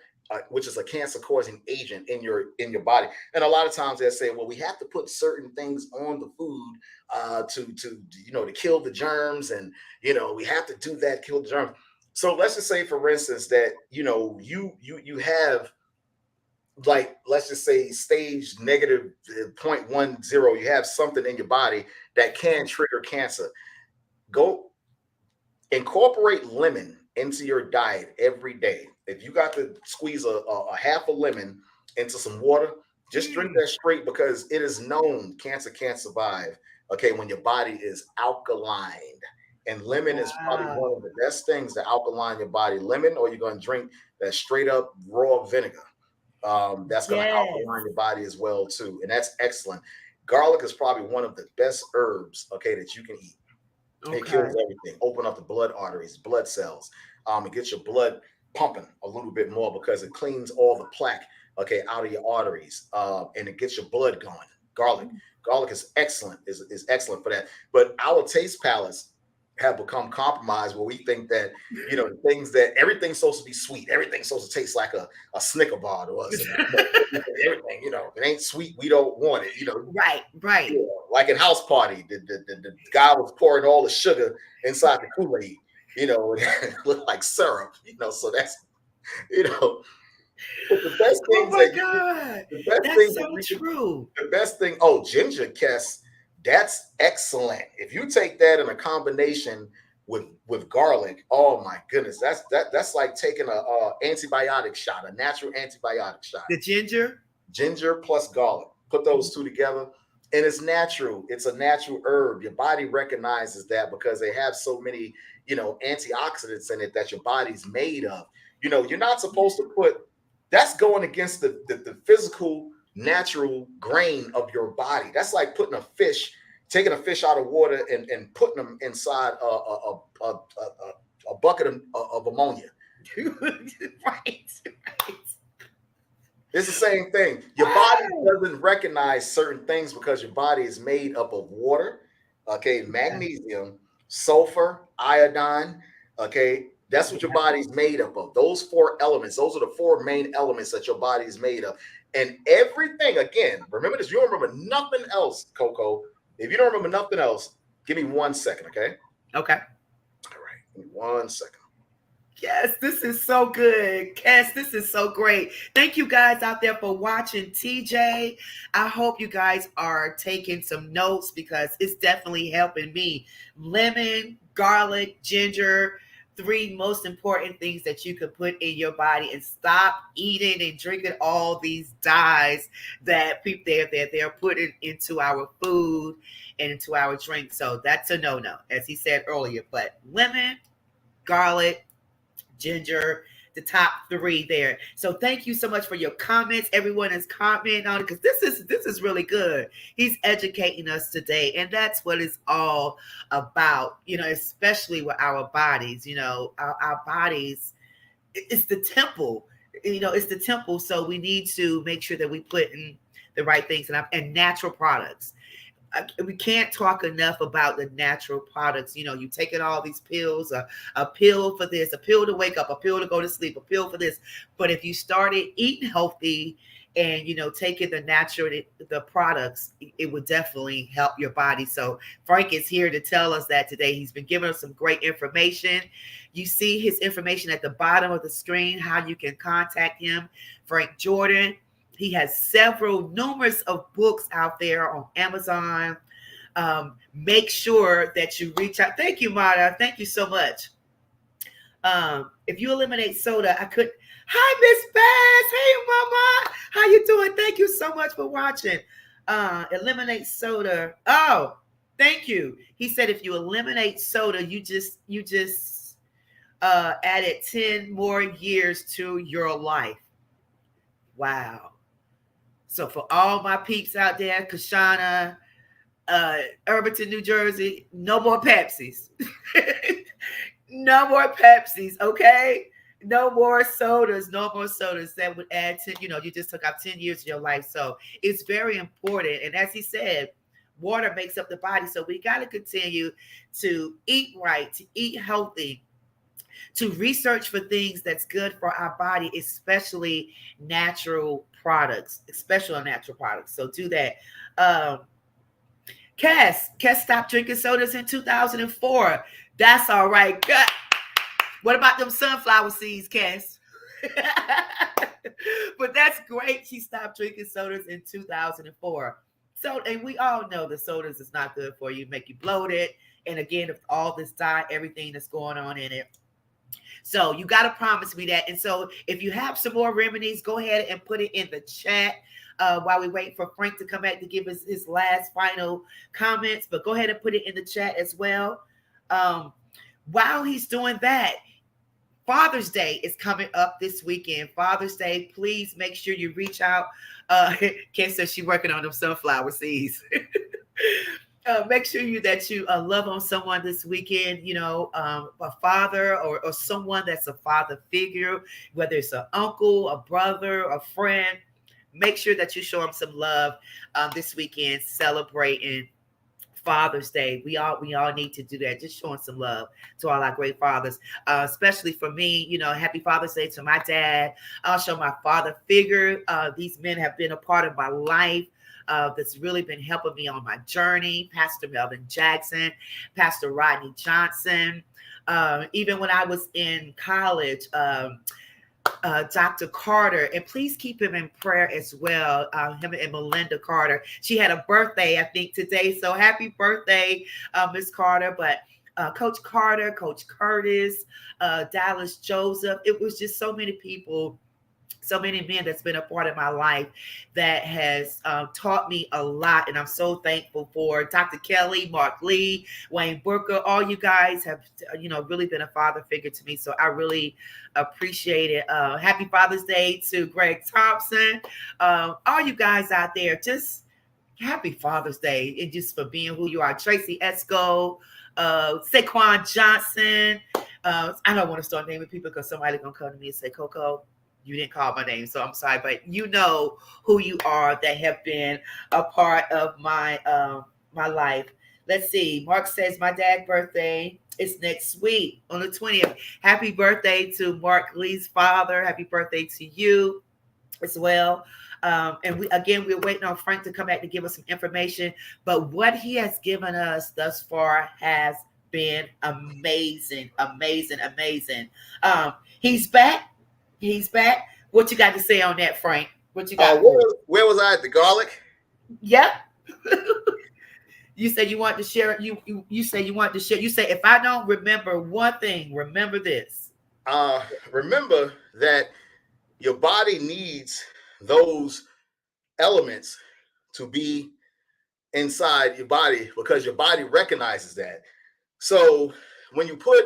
which is a cancer-causing agent in your body. And a lot of times they say, well, we have to put certain things on the food to kill the germs, and we have to do that, kill the germs. So let's just say, for instance, that you have, like, let's just say stage negative 0.10, you have something in your body that can trigger cancer. Go incorporate lemon into your diet every day. If you got to squeeze a half a lemon into some water, just drink that straight, because it is known cancer can't survive, when your body is alkaline. And lemon is probably one of the best things to alkaline your body. Lemon, or you're going to drink that straight up raw vinegar. That's going to alkaline your body as well too, and that's excellent. Garlic is probably one of the best herbs, that you can eat. It kills everything. Open up the blood arteries, blood cells. It gets your blood pumping a little bit more, because it cleans all the plaque, out of your arteries, and it gets your blood going. Garlic is excellent. Is excellent for that. But our taste palates have become compromised, where we think that things that everything's supposed to be sweet, everything's supposed to taste like a Snicker bar to us. Everything, if it ain't sweet, we don't want it. Right. Like in House Party, the guy was pouring all the sugar inside the Kool-Aid. look like syrup, so that's, but the best Oh things my that you God. the best That's thing that so you can, true. the best thing, oh, ginger, Kess, that's excellent. If you take that in a combination with garlic, oh my goodness, that's like taking a antibiotic shot, a natural antibiotic shot. The ginger. Ginger plus garlic. Put those two together, and it's natural. It's a natural herb. Your body recognizes that because they have so many, antioxidants in it that your body's made of. You're not supposed to put. That's going against the physical, natural grain of your body. That's like taking a fish out of water and putting them inside a bucket of ammonia. Right. It's the same thing. Your body doesn't recognize certain things because your body is made up of water, okay, magnesium, sulfur, iodine, okay. That's what your body's made up of. Those 4 elements, those are the 4 main elements that your body is made of. And everything, again, remember this, you don't remember nothing else, Coco. If you don't remember nothing else, give me 1 second, okay? Okay. All right, give me 1 second. Yes, this is so good. Cass, this is so great. Thank you guys out there for watching TJ. I hope you guys are taking some notes because it's definitely helping me. Lemon, garlic, ginger, 3 most important things that you can put in your body, and stop eating and drinking all these dyes that they're putting into our food and into our drink. So that's a no-no, as he said earlier. But lemon, garlic, ginger, the top 3 there. So thank you so much for your comments. Everyone is commenting on it because this is really good. He's educating us today, and that's what it's all about, especially with our bodies. Our bodies, it's the temple. It's the temple. So we need to make sure that we put in the right things and natural products. We can't talk enough about the natural products. You taking all these pills, a pill for this, a pill to wake up, a pill to go to sleep, a pill for this. But if you started eating healthy and, taking the products, it would definitely help your body. So Frank is here to tell us that today. He's been giving us some great information. You see his information at the bottom of the screen, how you can contact him, Frank Jordan. He has numerous of books out there on Amazon. Make sure that you reach out. Thank you, Marta. Thank you so much. If you eliminate soda, Hi, Miss Bass. Hey, Mama. How you doing? Thank you so much for watching. Eliminate soda. Oh, thank you. He said if you eliminate soda, you just added 10 more years to your life. Wow. So for all my peeps out there, Kashana, Irvington, New Jersey, no more Pepsis. No more Pepsis, okay? No more sodas, no more sodas. That would add to, you just took out 10 years of your life. So it's very important. And as he said, water makes up the body. So we got to continue to eat right, to eat healthy, to research for things that's good for our body, especially natural products, So do that. Cass stopped drinking sodas in 2004. That's all right. What about them sunflower seeds, Cass? But that's great. She stopped drinking sodas in 2004. So, and we all know the sodas is not good for you, make you bloated. And again, if all this diet, everything that's going on in it. So you got to promise me that. And so if you have some more remedies, go ahead and put it in the chat while we wait for Frank to come back to give us his last final comments. But go ahead and put it in the chat as well. While he's doing that, Father's Day is coming up this weekend. Father's Day, please make sure you reach out. Ken says she's working on them sunflower seeds. Make sure that you love on someone this weekend, a father or someone that's a father figure, whether it's an uncle, a brother, a friend. Make sure that you show them some love this weekend, celebrating Father's Day. We all need to do that. Just showing some love to all our great fathers, especially for me. Happy Father's Day to my dad. I'll show my father figure. These men have been a part of my life. That's really been helping me on my journey. Pastor Melvin Jackson, Pastor Rodney Johnson, Even when I was in college, Dr. Carter, and please keep him in prayer as well. Him and Melinda Carter. She had a birthday, I think, today. So happy birthday, Miss Carter. But Coach Carter, Coach Curtis, Dallas Joseph. It was just so many people, so many men that's been a part of my life that has taught me a lot. And I'm so thankful for Dr. Kelly, Mark Lee, Wayne Booker. All you guys have, really been a father figure to me. So I really appreciate it. Happy Father's Day to Greg Thompson. All you guys out there, just happy Father's Day. And just for being who you are. Tracy Esco, Saquon Johnson. I don't want to start naming people because somebody's going to come to me and say, Coco, you didn't call my name, so I'm sorry, but you know who you are that have been a part of my my life. Let's see. Mark says my dad's birthday is next week on the 20th. Happy birthday to Mark Lee's father. Happy birthday to you as well. And we're waiting on Frank to come back to give us some information. But what he has given us thus far has been amazing, amazing, amazing. He's back. He's back. What you got to say on that, Frank? What you got? Where was I at the garlic? Yep. You said you want to share. You say you want to share. You say if I don't remember one thing, remember this. Remember that your body needs those elements to be inside your body because your body recognizes that. So when you put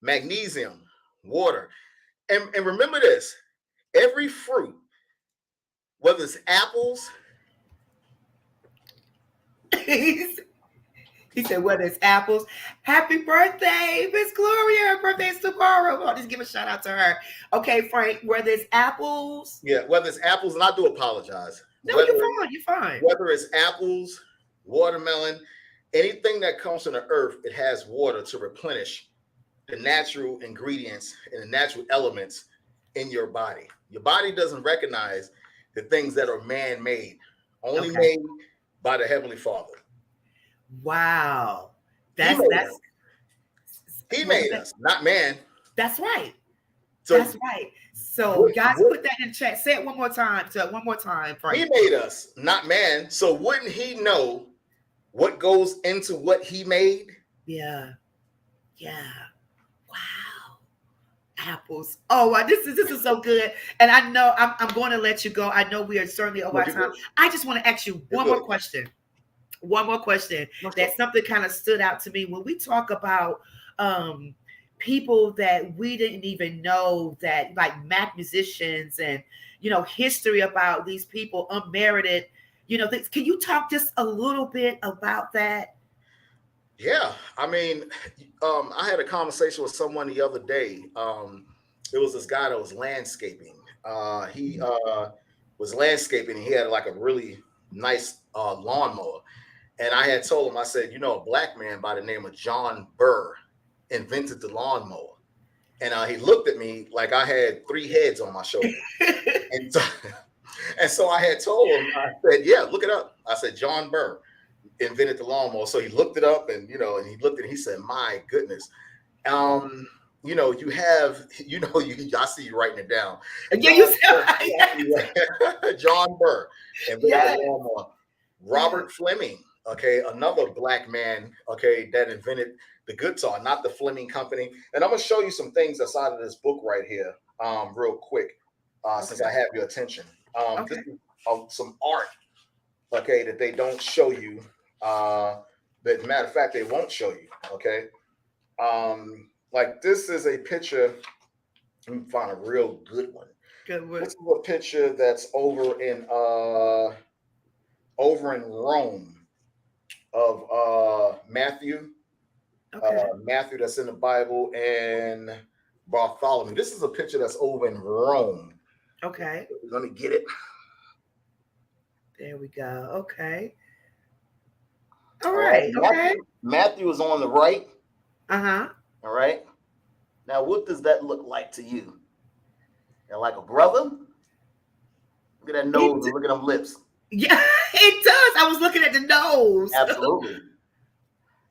magnesium, water, and remember this, every fruit, whether it's apples. He said, whether it's apples. Happy birthday, Miss Gloria. Her birthday is tomorrow. I'll just give a shout out to her. Okay, Frank, whether it's apples. Yeah, whether it's apples, and I do apologize. No, you're fine. Whether it's apples, watermelon, anything that comes from the earth, it has water to replenish the natural ingredients and the natural elements in your body. Your body doesn't recognize the things that are man-made, only made by the Heavenly Father. Wow. He made us, not man. That's right. So, that's right. So guys, put that in chat. Say it one more time. Frank. He made us, not man. So wouldn't he know what goes into what he made? Yeah. Wow. Apples. Oh, this is so good. And I know I'm going to let you go. I know we are certainly over time. I just want to ask you one more question. That something kind of stood out to me when we talk about people that we didn't even know, that like Mac musicians and history about these people, unmerited. Can you talk just a little bit about that? Yeah, I mean, I had a conversation with someone the other day. It was this guy that was landscaping. He was landscaping, and he had like a really nice lawnmower. And I had told him, I said, a black man by the name of John Burr invented the lawnmower. And he looked at me like I had 3 heads on my shoulder. and so I had told him, I said, yeah, look it up. I said, John Burr invented the lawnmower. So he looked it up and he looked at it, he said, my goodness. You have, I see you writing it down. Yeah, you said John Burr invented the lawnmower. Robert Fleming, another black man, that invented the guitar, not the Fleming Company. And I'm gonna show you some things outside of this book right here, real quick, since I have your attention. This is some art, that they don't show you. But matter of fact, they won't show you. Like this is a picture. Let me find a real good one. This is a picture that's over in Rome of Matthew. Matthew, that's in the Bible, and Bartholomew. This is a picture that's over in Rome. Okay. Let me get it. There we go. Okay. All right. Matthew is on the right. Uh-huh. All right. Now, what does that look like to you? You're like a brother? Look at that nose and look at them lips. Yeah, it does. I was looking at the nose.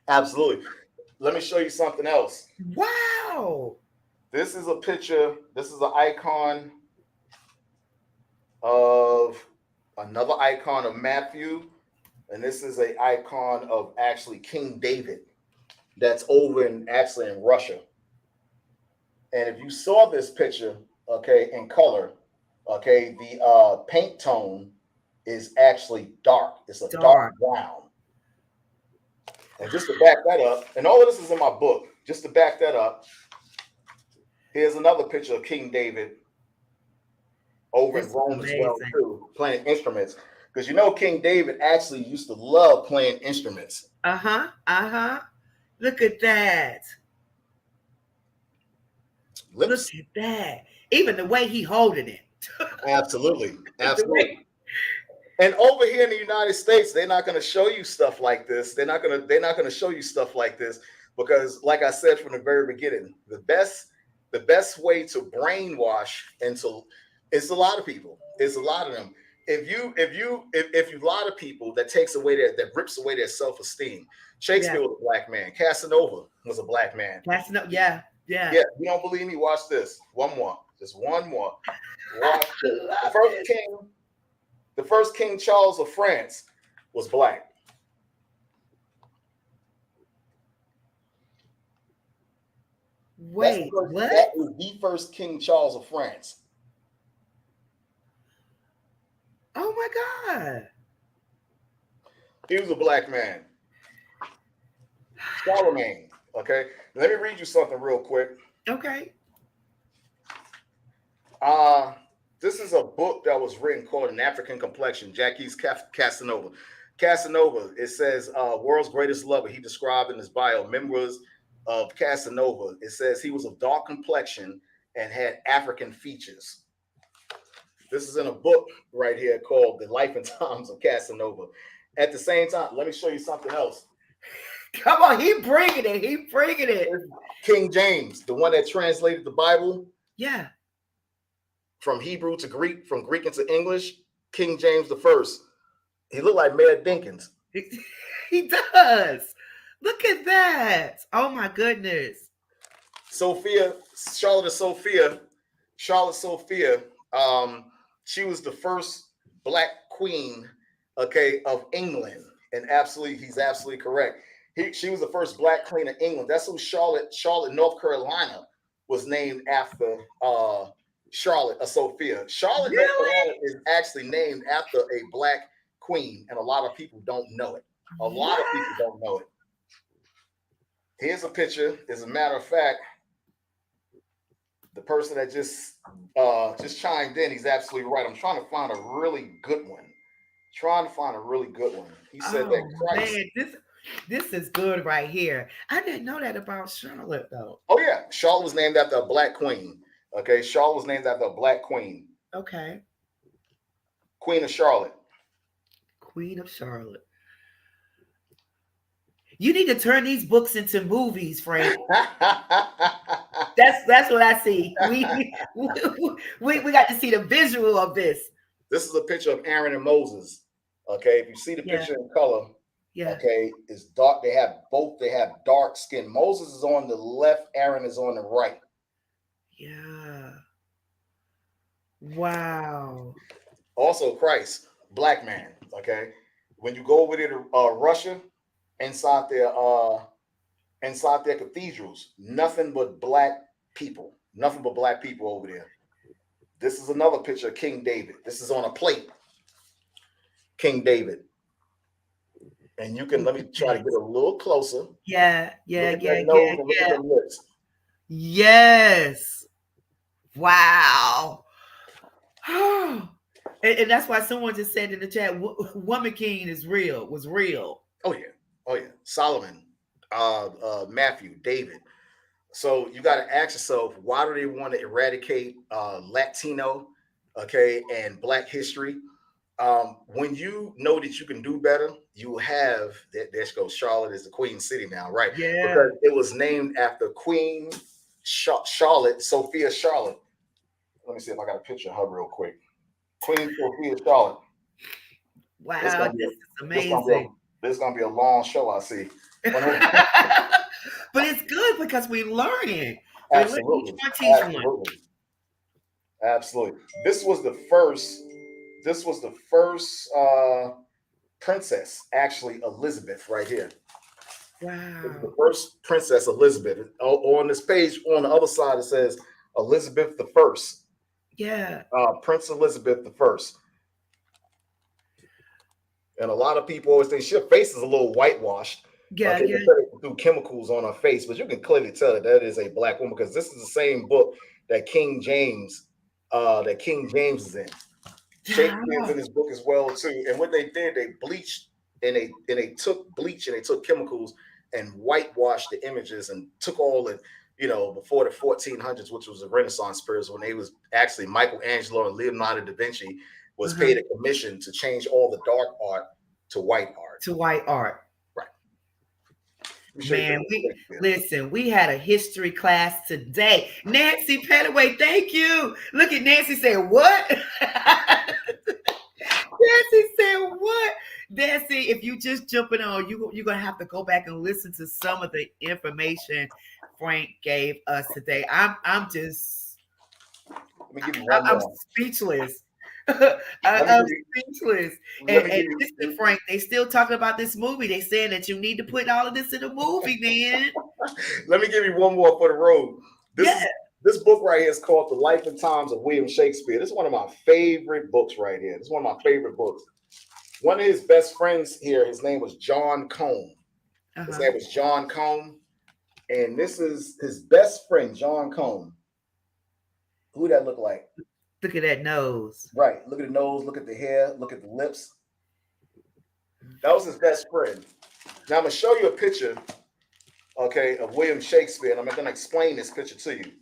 Absolutely. let me show you something else. Wow. This is a picture. This is an icon of another icon of Matthew, and this is an icon of actually King David. That's over in Russia. And if you saw this picture, okay, in color, okay, the paint tone is actually dark. It's a dark brown. And just to back that up, and all of this is in my book, just to back that up, here's another picture of King David over in Rome as well, too, playing instruments. Because you know King David actually used to love playing instruments. Look at that. Look at that. Even the way he holding it. Absolutely. And over here in the United States, they're not going to show you stuff like this. They're not going to show you stuff like this because, like I said from the very beginning, the best way to brainwash it's a lot of people. It's a lot of them. If you lie to people, that rips away their self-esteem. Shakespeare was a black man. Casanova was a black man. Yeah. You don't believe me? Watch this. One more. Just one more. Watch the first King Charles of France was black. Wait, what? That was the first King Charles of France. Oh my God. He was a black man. Charlemagne. Okay. Let me read you something real quick. Okay. This is a book that was written called An African Complexion, Jacques Casanova. Casanova, it says, world's greatest lover. He described in his bio members of Casanova. It says he was of dark complexion and had African features. This is in a book right here called The Life and Times of Casanova. At the same time, let me show you something else. Come on, he bringing it. King James, the one that translated the Bible. Yeah. From Hebrew to Greek, from Greek into English, King James I. He looked like Mayor Dinkins. He does. Look at that. Oh my goodness. Charlotte Sophia, she was the first black queen, okay, of England. And he's absolutely correct. She was the first black queen of England. That's who Charlotte, North Carolina was named after Charlotte Sophia. Charlotte, North Carolina is actually named after a black queen, and a lot of people don't know it. A lot of people don't know it. Here's a picture. As a matter of fact, the person that just chimed in, he's absolutely right. I'm trying to find a really good one. He said that Christ. Man, this is good right here. I didn't know that about Charlotte, though. Oh, yeah. Charlotte was named after a black queen. Okay. Charlotte was named after a black queen. Okay. Queen of Charlotte. Queen of Charlotte. You need to turn these books into movies, Frank. That's what I see. We got to see the visual of this. This is a picture of Aaron and Moses. Okay, if you see the picture in color, okay, it's dark. They have dark skin. Moses is on the left, Aaron is on the right. Yeah. Wow. Also, Christ, black man. Okay, when you go over there to Russia, inside their cathedrals, nothing but black people over there. This is another picture of King David. This is on a plate. King David. And you can, let me try to get a little closer. Yeah. Lips. Yes. Wow. And that's why someone just said in the chat, Woman King was real. Oh yeah. Solomon, Matthew, David. So you got to ask yourself, why do they want to eradicate Latino, okay, and Black history? When you know that you can do better, you have that. There goes Charlotte is the Queen City now, right? Yeah. Because it was named after Queen Charlotte, Sophia Charlotte. Let me see if I got a picture of her real quick. Queen Sophia Charlotte. Wow, this is amazing. This is gonna be a long show, I see. But it's good because we learning. We learn, Absolutely. each one teach one. Absolutely. Absolutely. This was the first. This was the first princess, actually, Elizabeth, right here. This is Wow. the first princess Elizabeth. On this page, on the other side, it says Elizabeth the First, Yeah. Prince Elizabeth the First. And a lot of people always think her face is a little whitewashed. Yeah. Okay, Yeah. through chemicals on her face, but you can clearly tell that is a black woman because this is the same book that King James is in. Shakespeare's in this book as well too. And what they did, they bleached and they took bleach and they took chemicals and whitewashed the images and took all the, before the 1400s, which was the Renaissance period, when they was actually Michelangelo and Leonardo da Vinci was paid a commission to change all the dark art to white art. To white art. Right. Man, we had a history class today. Nancy Petaway, thank you. Look at Nancy said, what? Nancy said, what? Nancy, if you just jumping on, you're going to have to go back and listen to some of the information Frank gave us today. I'm just, I'm speechless. I'm speechless. And listen, Frank, they still talking about this movie. They saying that you need to put all of this in the movie, man. Let me give you one more for the road. This book right here is called The Life and Times of William Shakespeare. This is one of my favorite books right here. This is one of my favorite books. One of his best friends here, his name was John Combe. His name was John Combe. And this is his best friend, John Combe. Who that look like? Look at that nose. Right. Look at the nose. Look at the hair. Look at the lips. That was his best friend. Now I'm going to show you a picture, okay, of William Shakespeare. And I'm going to explain this picture to you.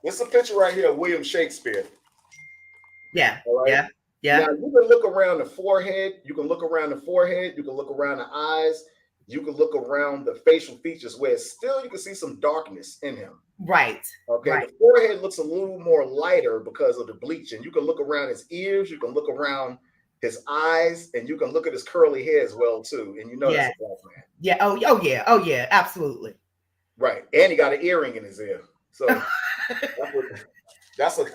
This is a picture right here of William Shakespeare. Yeah. Right? Yeah. Now you can look around the forehead. You can look around the forehead. You can look around the eyes. You can look around the facial features where still you can see some darkness in him. Right. Okay. Right. The forehead looks a little more lighter because of the bleaching. You can look around his ears. You can look around his eyes, and you can look at his curly hair as well too. And you know that's a black man. Yeah. Oh yeah. Absolutely. Right. And he got an earring in his ear. So that's a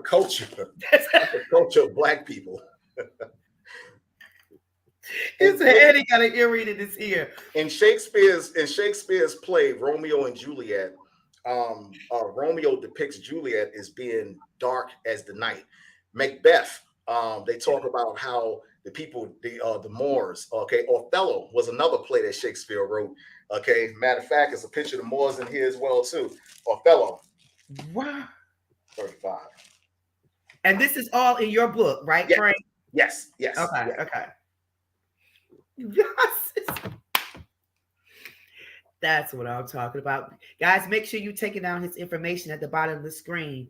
culture. That's a culture of black people. His head, he got an earring in his ear. In Shakespeare's play Romeo and Juliet, Romeo depicts Juliet as being dark as the night. Macbeth, they talk about how the people, the Moors. Okay, Othello was another play that Shakespeare wrote. Okay, matter of fact, it's a picture of the Moors in here as well too. Othello. Wow. 35. And this is all in your book, right, Frank? Yes. Okay. Yes. Okay. Yes. That's what I'm talking about. Guys, make sure you're taking down his information at the bottom of the screen.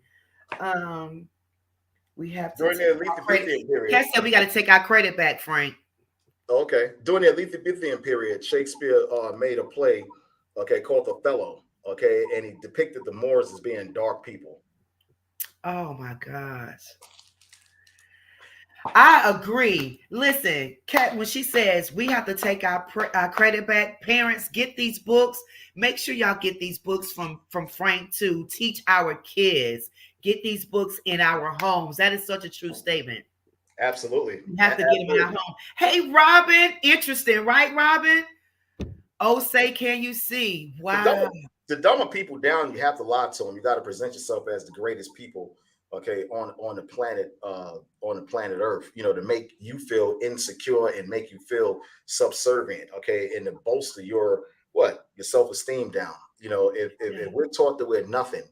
We have to during the Elizabethan period. Yes, we got to take our credit back, Frank. Okay. During the Elizabethan period, Shakespeare made a play, okay, called Othello. Okay, and he depicted the Moors as being dark people. Oh my gosh. I agree. Listen, Kat, when she says we have to take our credit back, parents, get these books. Make sure y'all get these books from Frank to teach our kids. Get these books in our homes. That is such a true statement. Absolutely. We have to get them in our home. Hey, Robin, interesting, right, Robin? Oh, say, can you see? Wow. To dumb people down, you have to lie to them. You got to present yourself as the greatest people, okay, on the planet Earth, to make you feel insecure and make you feel subservient, okay, and to bolster your self-esteem down. If we're taught that we're nothing,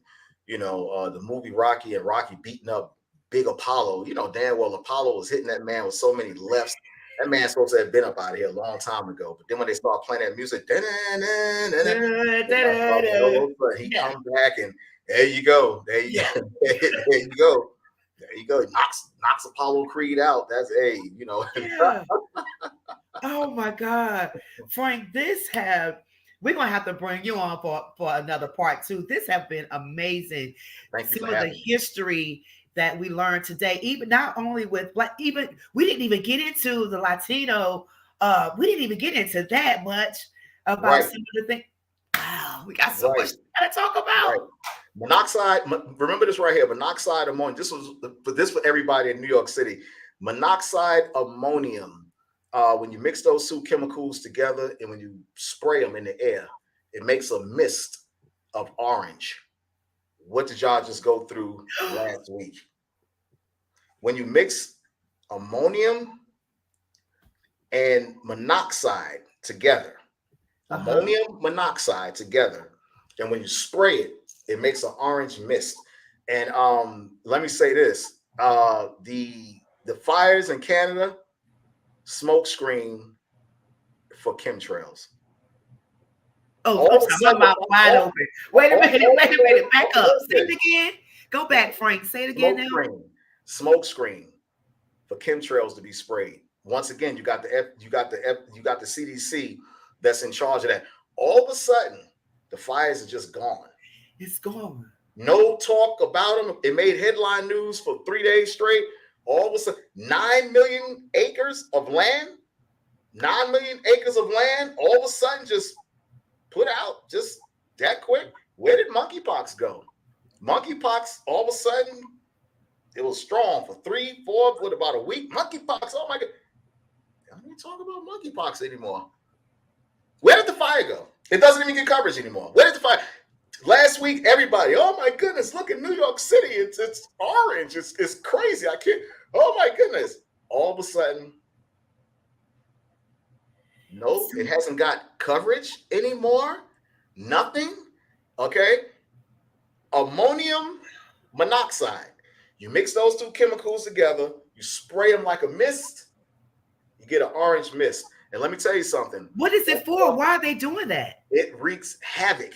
the movie Rocky and Rocky beating up Big Apollo, damn well Apollo was hitting that man with so many lefts. That man's supposed to have been up out of here a long time ago. But then when they start playing that music, he comes back and there you go. There you go. There you go. There you go. He knocks Apollo Creed out. That's Yeah. Oh my God. Frank, we're gonna have to bring you on for another part too. This has been amazing. Thank you Some of the history that we learned today, even not only with Black, we didn't even get into the Latino We didn't even get into that much about Right. some of the things. Wow, we got so Right. much to talk about. Right. Monoxide. Remember this right here. Monoxide ammonium. This was for everybody in New York City. Monoxide ammonium. When you mix those two chemicals together and when you spray them in the air, it makes a mist of orange. What did y'all just go through last week? When you mix ammonium and monoxide together, ammonium monoxide together, and when you spray it, it makes an orange mist. And let me say this: the fires in Canada, smoke screen for chemtrails. Oh, All of a my sudden, mouth wide open. Wait a all- minute. Back up. Say listen. it again. Go back, Frank. Say it again now. Smoke screen for chemtrails to be sprayed. Once again, you got the CDC that's in charge of that. All of a sudden, the fires are just gone. It's gone. No talk about them. It made headline news for 3 days straight. All of a sudden, 9 million acres of land, 9 million acres of land, all of a sudden just put out just that quick. Where did monkeypox go? Monkeypox, all of a sudden, it was strong for 3, 4, what, about a week? Monkeypox, oh my God. I don't talk about monkeypox anymore. Where did the fire go? It doesn't even get coverage anymore. Where did the fire? Last week, everybody, oh my goodness, look at New York City. It's orange. It's crazy. I can't, oh my goodness. All of a sudden, no, it hasn't got coverage anymore. Nothing. Okay. Ammonium monoxide. You mix those two chemicals together, you spray them like a mist, you get an orange mist. And let me tell you something. What is it for? Why are they doing that? It wreaks havoc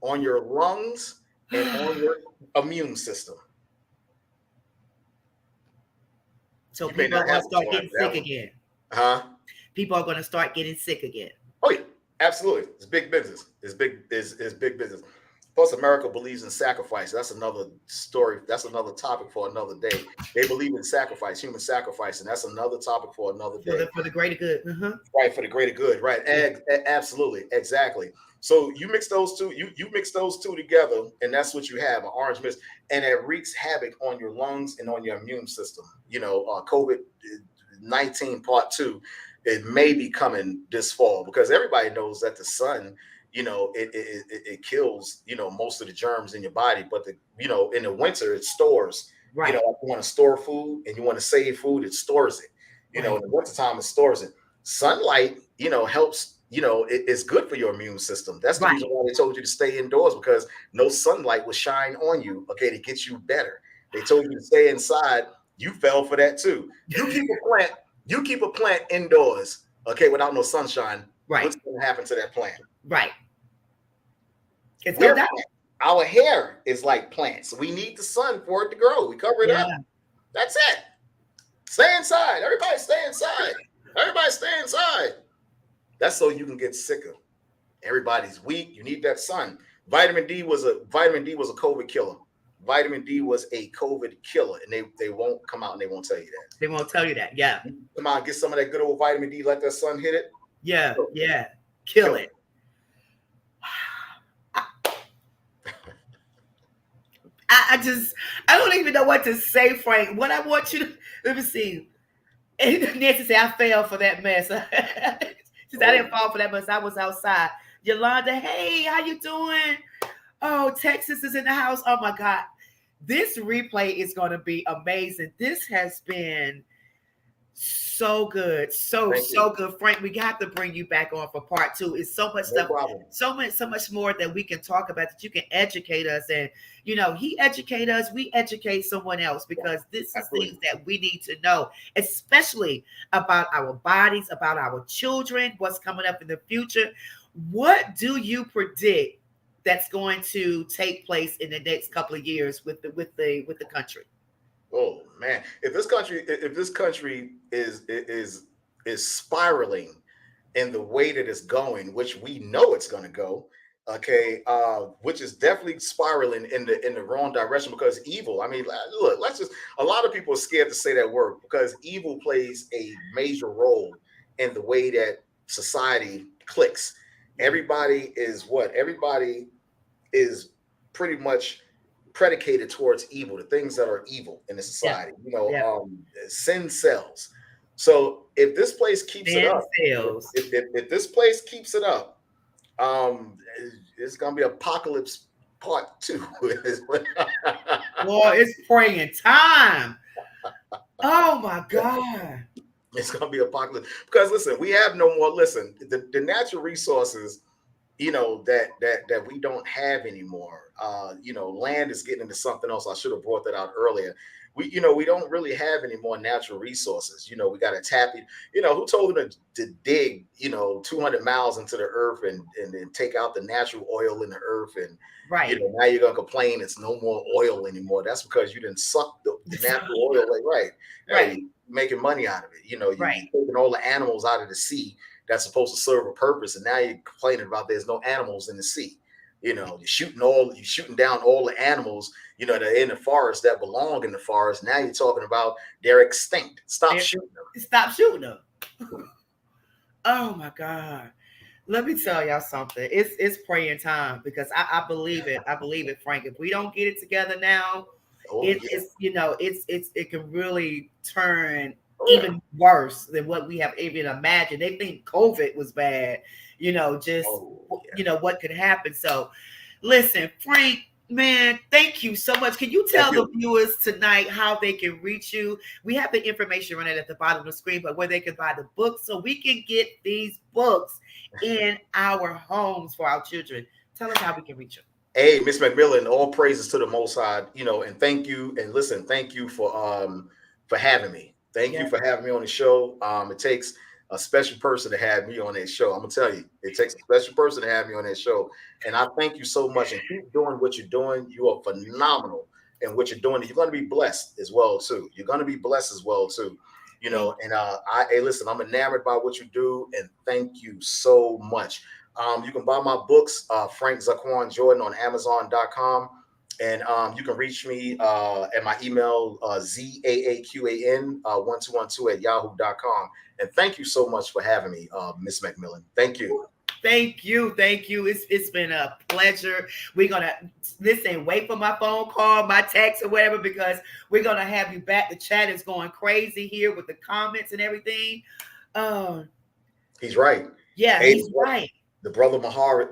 on your lungs and on your immune system. So people are going to start getting sick again. Huh? People are going to start getting sick again. Oh yeah, absolutely. It's big business. It's big business. Plus, America believes in sacrifice. That's another story. That's another topic for another day. They believe in sacrifice, human sacrifice, and that's another topic for another day. For the greater good. Right, for the greater good. Right. Absolutely. Exactly. So you mix those two. You mix those two together, and that's what you have, an orange mist, and it wreaks havoc on your lungs and on your immune system. You know, COVID-19 part 2. It may be coming this fall because everybody knows that the sun, you know, it kills, you know, most of the germs in your body. But in the winter, it stores. Right. You know, if you want to store food and you want to save food, it stores it. You know, in the wintertime, it stores it. Sunlight, you know, helps. You know, it's good for your immune system. That's the reason why they told you to stay indoors, because no sunlight will shine on you. Okay, to get you better. They told you to stay inside. You fell for that too. You keep a plant indoors, okay, without no sunshine. Right. What's going to happen to that plant? Right. It's going to die. Our hair is like plants. We need the sun for it to grow. We cover it up. That's it. Stay inside. Everybody stay inside. Everybody stay inside. That's so you can get sicker. Everybody's weak. You need that sun. Vitamin D was a COVID killer. Vitamin D was a COVID killer, and they won't come out and they won't tell you that. They won't tell you that. Yeah. Come on, get some of that good old vitamin D. Let that sun hit it. Yeah. Yeah. Kill it. I don't even know what to say, Frank. What I want you to, let me see. Nancy said, I fell for that mess. She said, I didn't fall for that mess. I was outside. Yolanda, hey, how you doing? Oh, Texas is in the house. Oh my God. This replay is going to be amazing. This has been so good. So good. Frank, we got to bring you back on for part 2. It's so much stuff, so much more that we can talk about, that you can educate us. And, you know, he educate us, we educate someone else, because this is things that we need to know, especially about our bodies, about our children, what's coming up in the future. What do you predict that's going to take place in the next couple of years with the country? Oh man, if this country is spiraling in the way that it's going, which we know it's going to go, okay, which is definitely spiraling in the wrong direction, because evil. I mean, look, a lot of people are scared to say that word because evil plays a major role in the way that society clicks. Everybody is what? Everybody is pretty much predicated towards evil, the things that are evil in the society. Sin sells. So if this place keeps it up, if this place keeps it up, it's gonna be apocalypse part 2. Well, it's praying time. Oh my God. It's gonna be apocalypse because listen, we have no more. Listen, the natural resources, that we don't have anymore. Land is getting into something else. I should have brought that out earlier. We don't really have any more natural resources. We got to tap it. Who told them to dig, 200 miles into the earth and then take out the natural oil in the earth and right. Now you're gonna complain it's no more oil anymore. That's because you didn't suck the natural oil away. Right. Hey, making money out of it. You're taking all the animals out of the sea that's supposed to serve a purpose, and now you're complaining about there's no animals in the sea. You're shooting down all the animals, that are in the forest that belong in the forest. Now you're talking about they're extinct. Stop shooting them. Stop shooting them. Oh my God. Let me tell y'all something. It's praying time because I believe it. I believe it, Frank. If we don't get it together now, it can really turn even worse than what we have even imagined. They think COVID was bad, what could happen. So listen, Frank, man, thank you so much. Can you tell the viewers tonight how they can reach you? We have the information running at the bottom of the screen, but where they can buy the books so we can get these books in our homes for our children. Tell us how we can reach you. Hey, Miss McMillan, all praises to the Most High, and thank you. And listen, thank you for having me. Thank you for having me on the show. It takes a special person to have me on that show. I'm gonna tell you, it takes a special person to have me on that show. And I thank you so much. And keep doing what you're doing. You are phenomenal in what you're doing. You're gonna be blessed as well too. Hey, listen, I'm enamored by what you do, and thank you so much. You can buy my books, Frank Zaquan Jordan, on Amazon.com. And you can reach me at my email, ZAAQAN1212 @yahoo.com. And thank you so much for having me, Miss McMillan. Thank you. Thank you. It's been a pleasure. We're gonna wait for my phone call, my text, or whatever, because we're gonna have you back. The chat is going crazy here with the comments and everything. He's right. Yeah, hey, he's right. The brother Mahar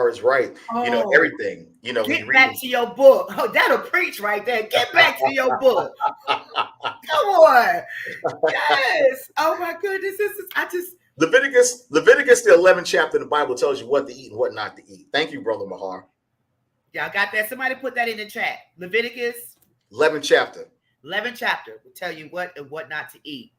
is right. Everything. Get back to your book. Oh, that'll preach right there. Get back to your book. Come on. Yes. Oh my goodness. Leviticus, the 11th chapter of the Bible tells you what to eat and what not to eat. Thank you, brother Mahar. Y'all got that? Somebody put that in the chat. Leviticus 11th chapter. 11th chapter will tell you what and what not to eat.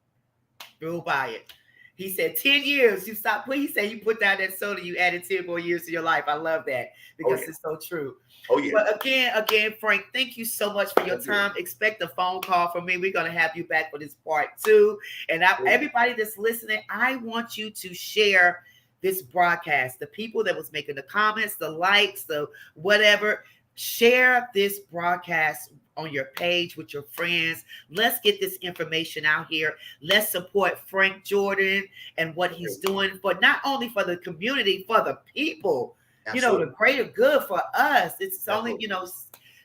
Go buy it. He said 10 years. You stop. He said you put down that soda, you added 10 more years to your life. I love that because it's so true. Oh yeah. But again, Frank, thank you so much for your time. Expect a phone call from me. We're gonna have you back for this part 2. And everybody that's listening, I want you to share this broadcast. The people that was making the comments, the likes, the whatever, share this broadcast on your page with your friends. Let's get this information out here. Let's support Frank Jordan and what he's doing for not only for the community, for the people. Absolutely. The greater good for us. It's only,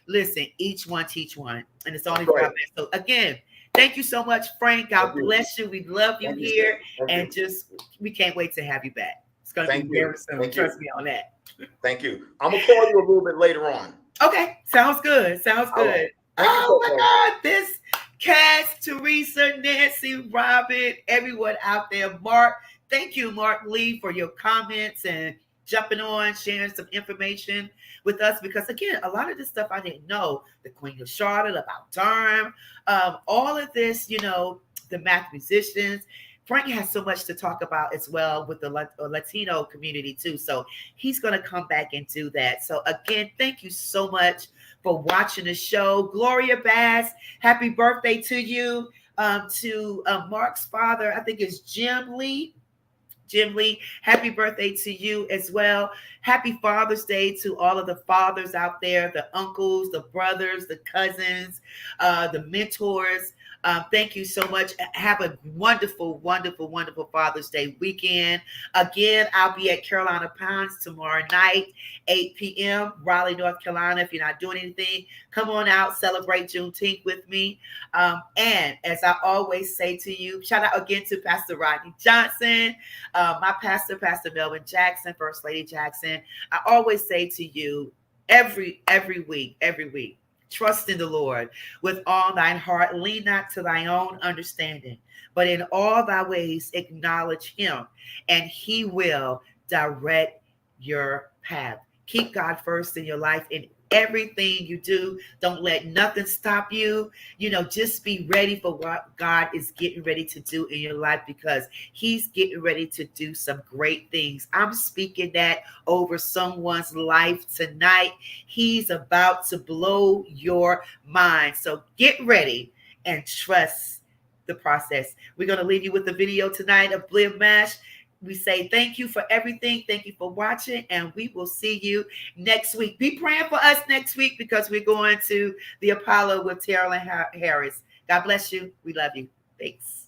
listen, each one teach one. And it's only for our best. So again, thank you so much, Frank. God bless you. We love you here. And we can't wait to have you back. It's going to be very soon. Trust me on that. Thank you. I'm going to call you a little bit later on. Okay. Sounds good. Right. Oh my God. This Cass, Teresa, Nancy, Robin, everyone out there. Mark, thank you, Mark Lee, for your comments and jumping on, sharing some information with us. Because again, a lot of this stuff I didn't know. The Queen of Charlotte, about Durham, all of this, the math musicians. Frank has so much to talk about as well with the Latino community too. So he's going to come back and do that. So again, thank you so much for watching the show. Gloria Bass, happy birthday to you. To Mark's father, I think it's Jim Lee. Jim Lee, happy birthday to you as well. Happy Father's Day to all of the fathers out there, the uncles, the brothers, the cousins, the mentors. Thank you so much. Have a wonderful, wonderful, wonderful Father's Day weekend. Again, I'll be at Carolina Pines tomorrow night, 8 p.m., Raleigh, North Carolina. If you're not doing anything, come on out, celebrate Juneteenth with me. And as I always say to you, shout out again to Pastor Rodney Johnson, my pastor, Pastor Melvin Jackson, First Lady Jackson. I always say to you every week, trust in the Lord with all thine heart. Lean not to thine own understanding, but in all thy ways acknowledge him, and he will direct your path. Keep God first in your life in everything you do. Don't let nothing stop you. Just be ready for what God is getting ready to do in your life, because he's getting ready to do some great things. I'm speaking that over someone's life tonight. He's about to blow your mind. So get ready and trust the process. We're going to leave you with the video tonight of Blim Mash. We say thank you for everything. Thank you for watching, and we will see you next week. Be praying for us next week, because we're going to the Apollo with Terrell Harris. God bless you. We love you. Thanks.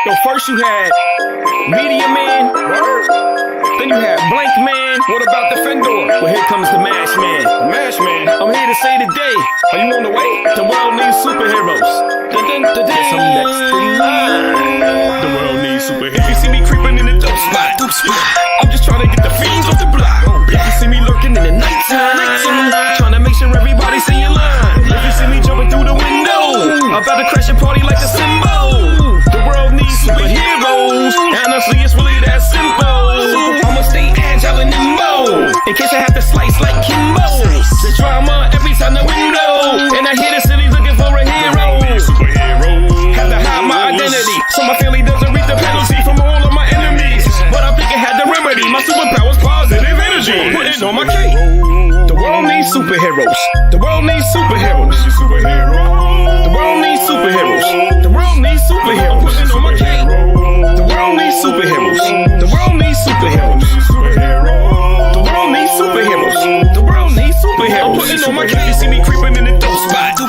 Yo, first you had Media Man, then you had Blank Man. What about the Fendor? Well, here comes the Mash Man. The Mash Man. I'm here to say today, are you on the way? The world needs superheroes. Yes, I'm next in line. The world needs superheroes. If you see me creeping in the dope spot, I'm just trying to get the fiends off the block. If you see me lurking in the nighttime, trying to make sure everybody's in your line. If you see me jumping through the window, I'm about to crash your party like a cymbal. The world needs superheroes. Honestly, it's really that simple. I'ma stay agile and nimble, in case I have to slice like Kimbo. The drama every time the window, and I hear the city looking for a hero. Have to hide my identity, so my family doesn't reap the penalty from all of my enemies. But I think I had the remedy. My superpower's positive energy. Put it on my cake. The world needs superheroes. The world needs superheroes. The world needs superheroes. The world needs superheroes. Put it on my cake. The world needs superheroes. The world needs superheroes. The world needs superheroes. The world needs superheroes. I'm putting on my cake. You see me creeping in the dope spot.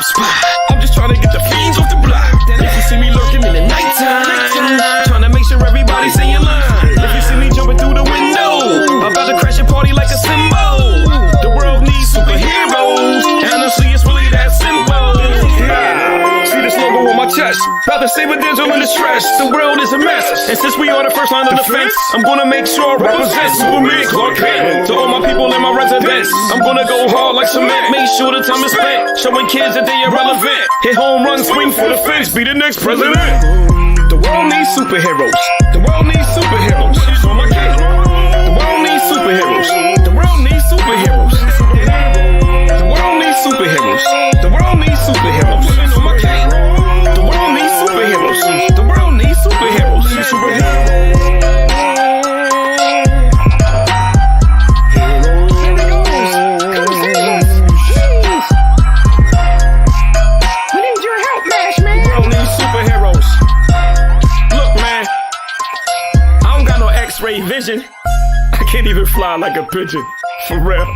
I'm just trying to get the fiends off the block. If you see me lurking in the nighttime, trying to make sure everybody's in your line. If you see me jumping through the window, I'm about to crash your party like a cymbal. The world needs superheroes. Honestly, it's really that simple. See this logo on my chest, about to save a digital in the stress. The world is a mess, and since we are the first line of defense, I'm gonna make sure I represent Superman Clark Kent. To all my people in my residence, I'm gonna go hard like cement. Make sure the time is spent showing kids that they irrelevant. Hit home run, swing for the fence, be the next president. The world needs superheroes. The world needs superheroes. On my cake. The world needs superheroes. The world needs superheroes. The world needs superheroes. The world needs superheroes. On my cake. The world needs superheroes. The world needs superheroes. We need your help, Mash Man. The world needs superheroes. Look, man, I don't got no X-ray vision. I can't even fly like a pigeon. For real.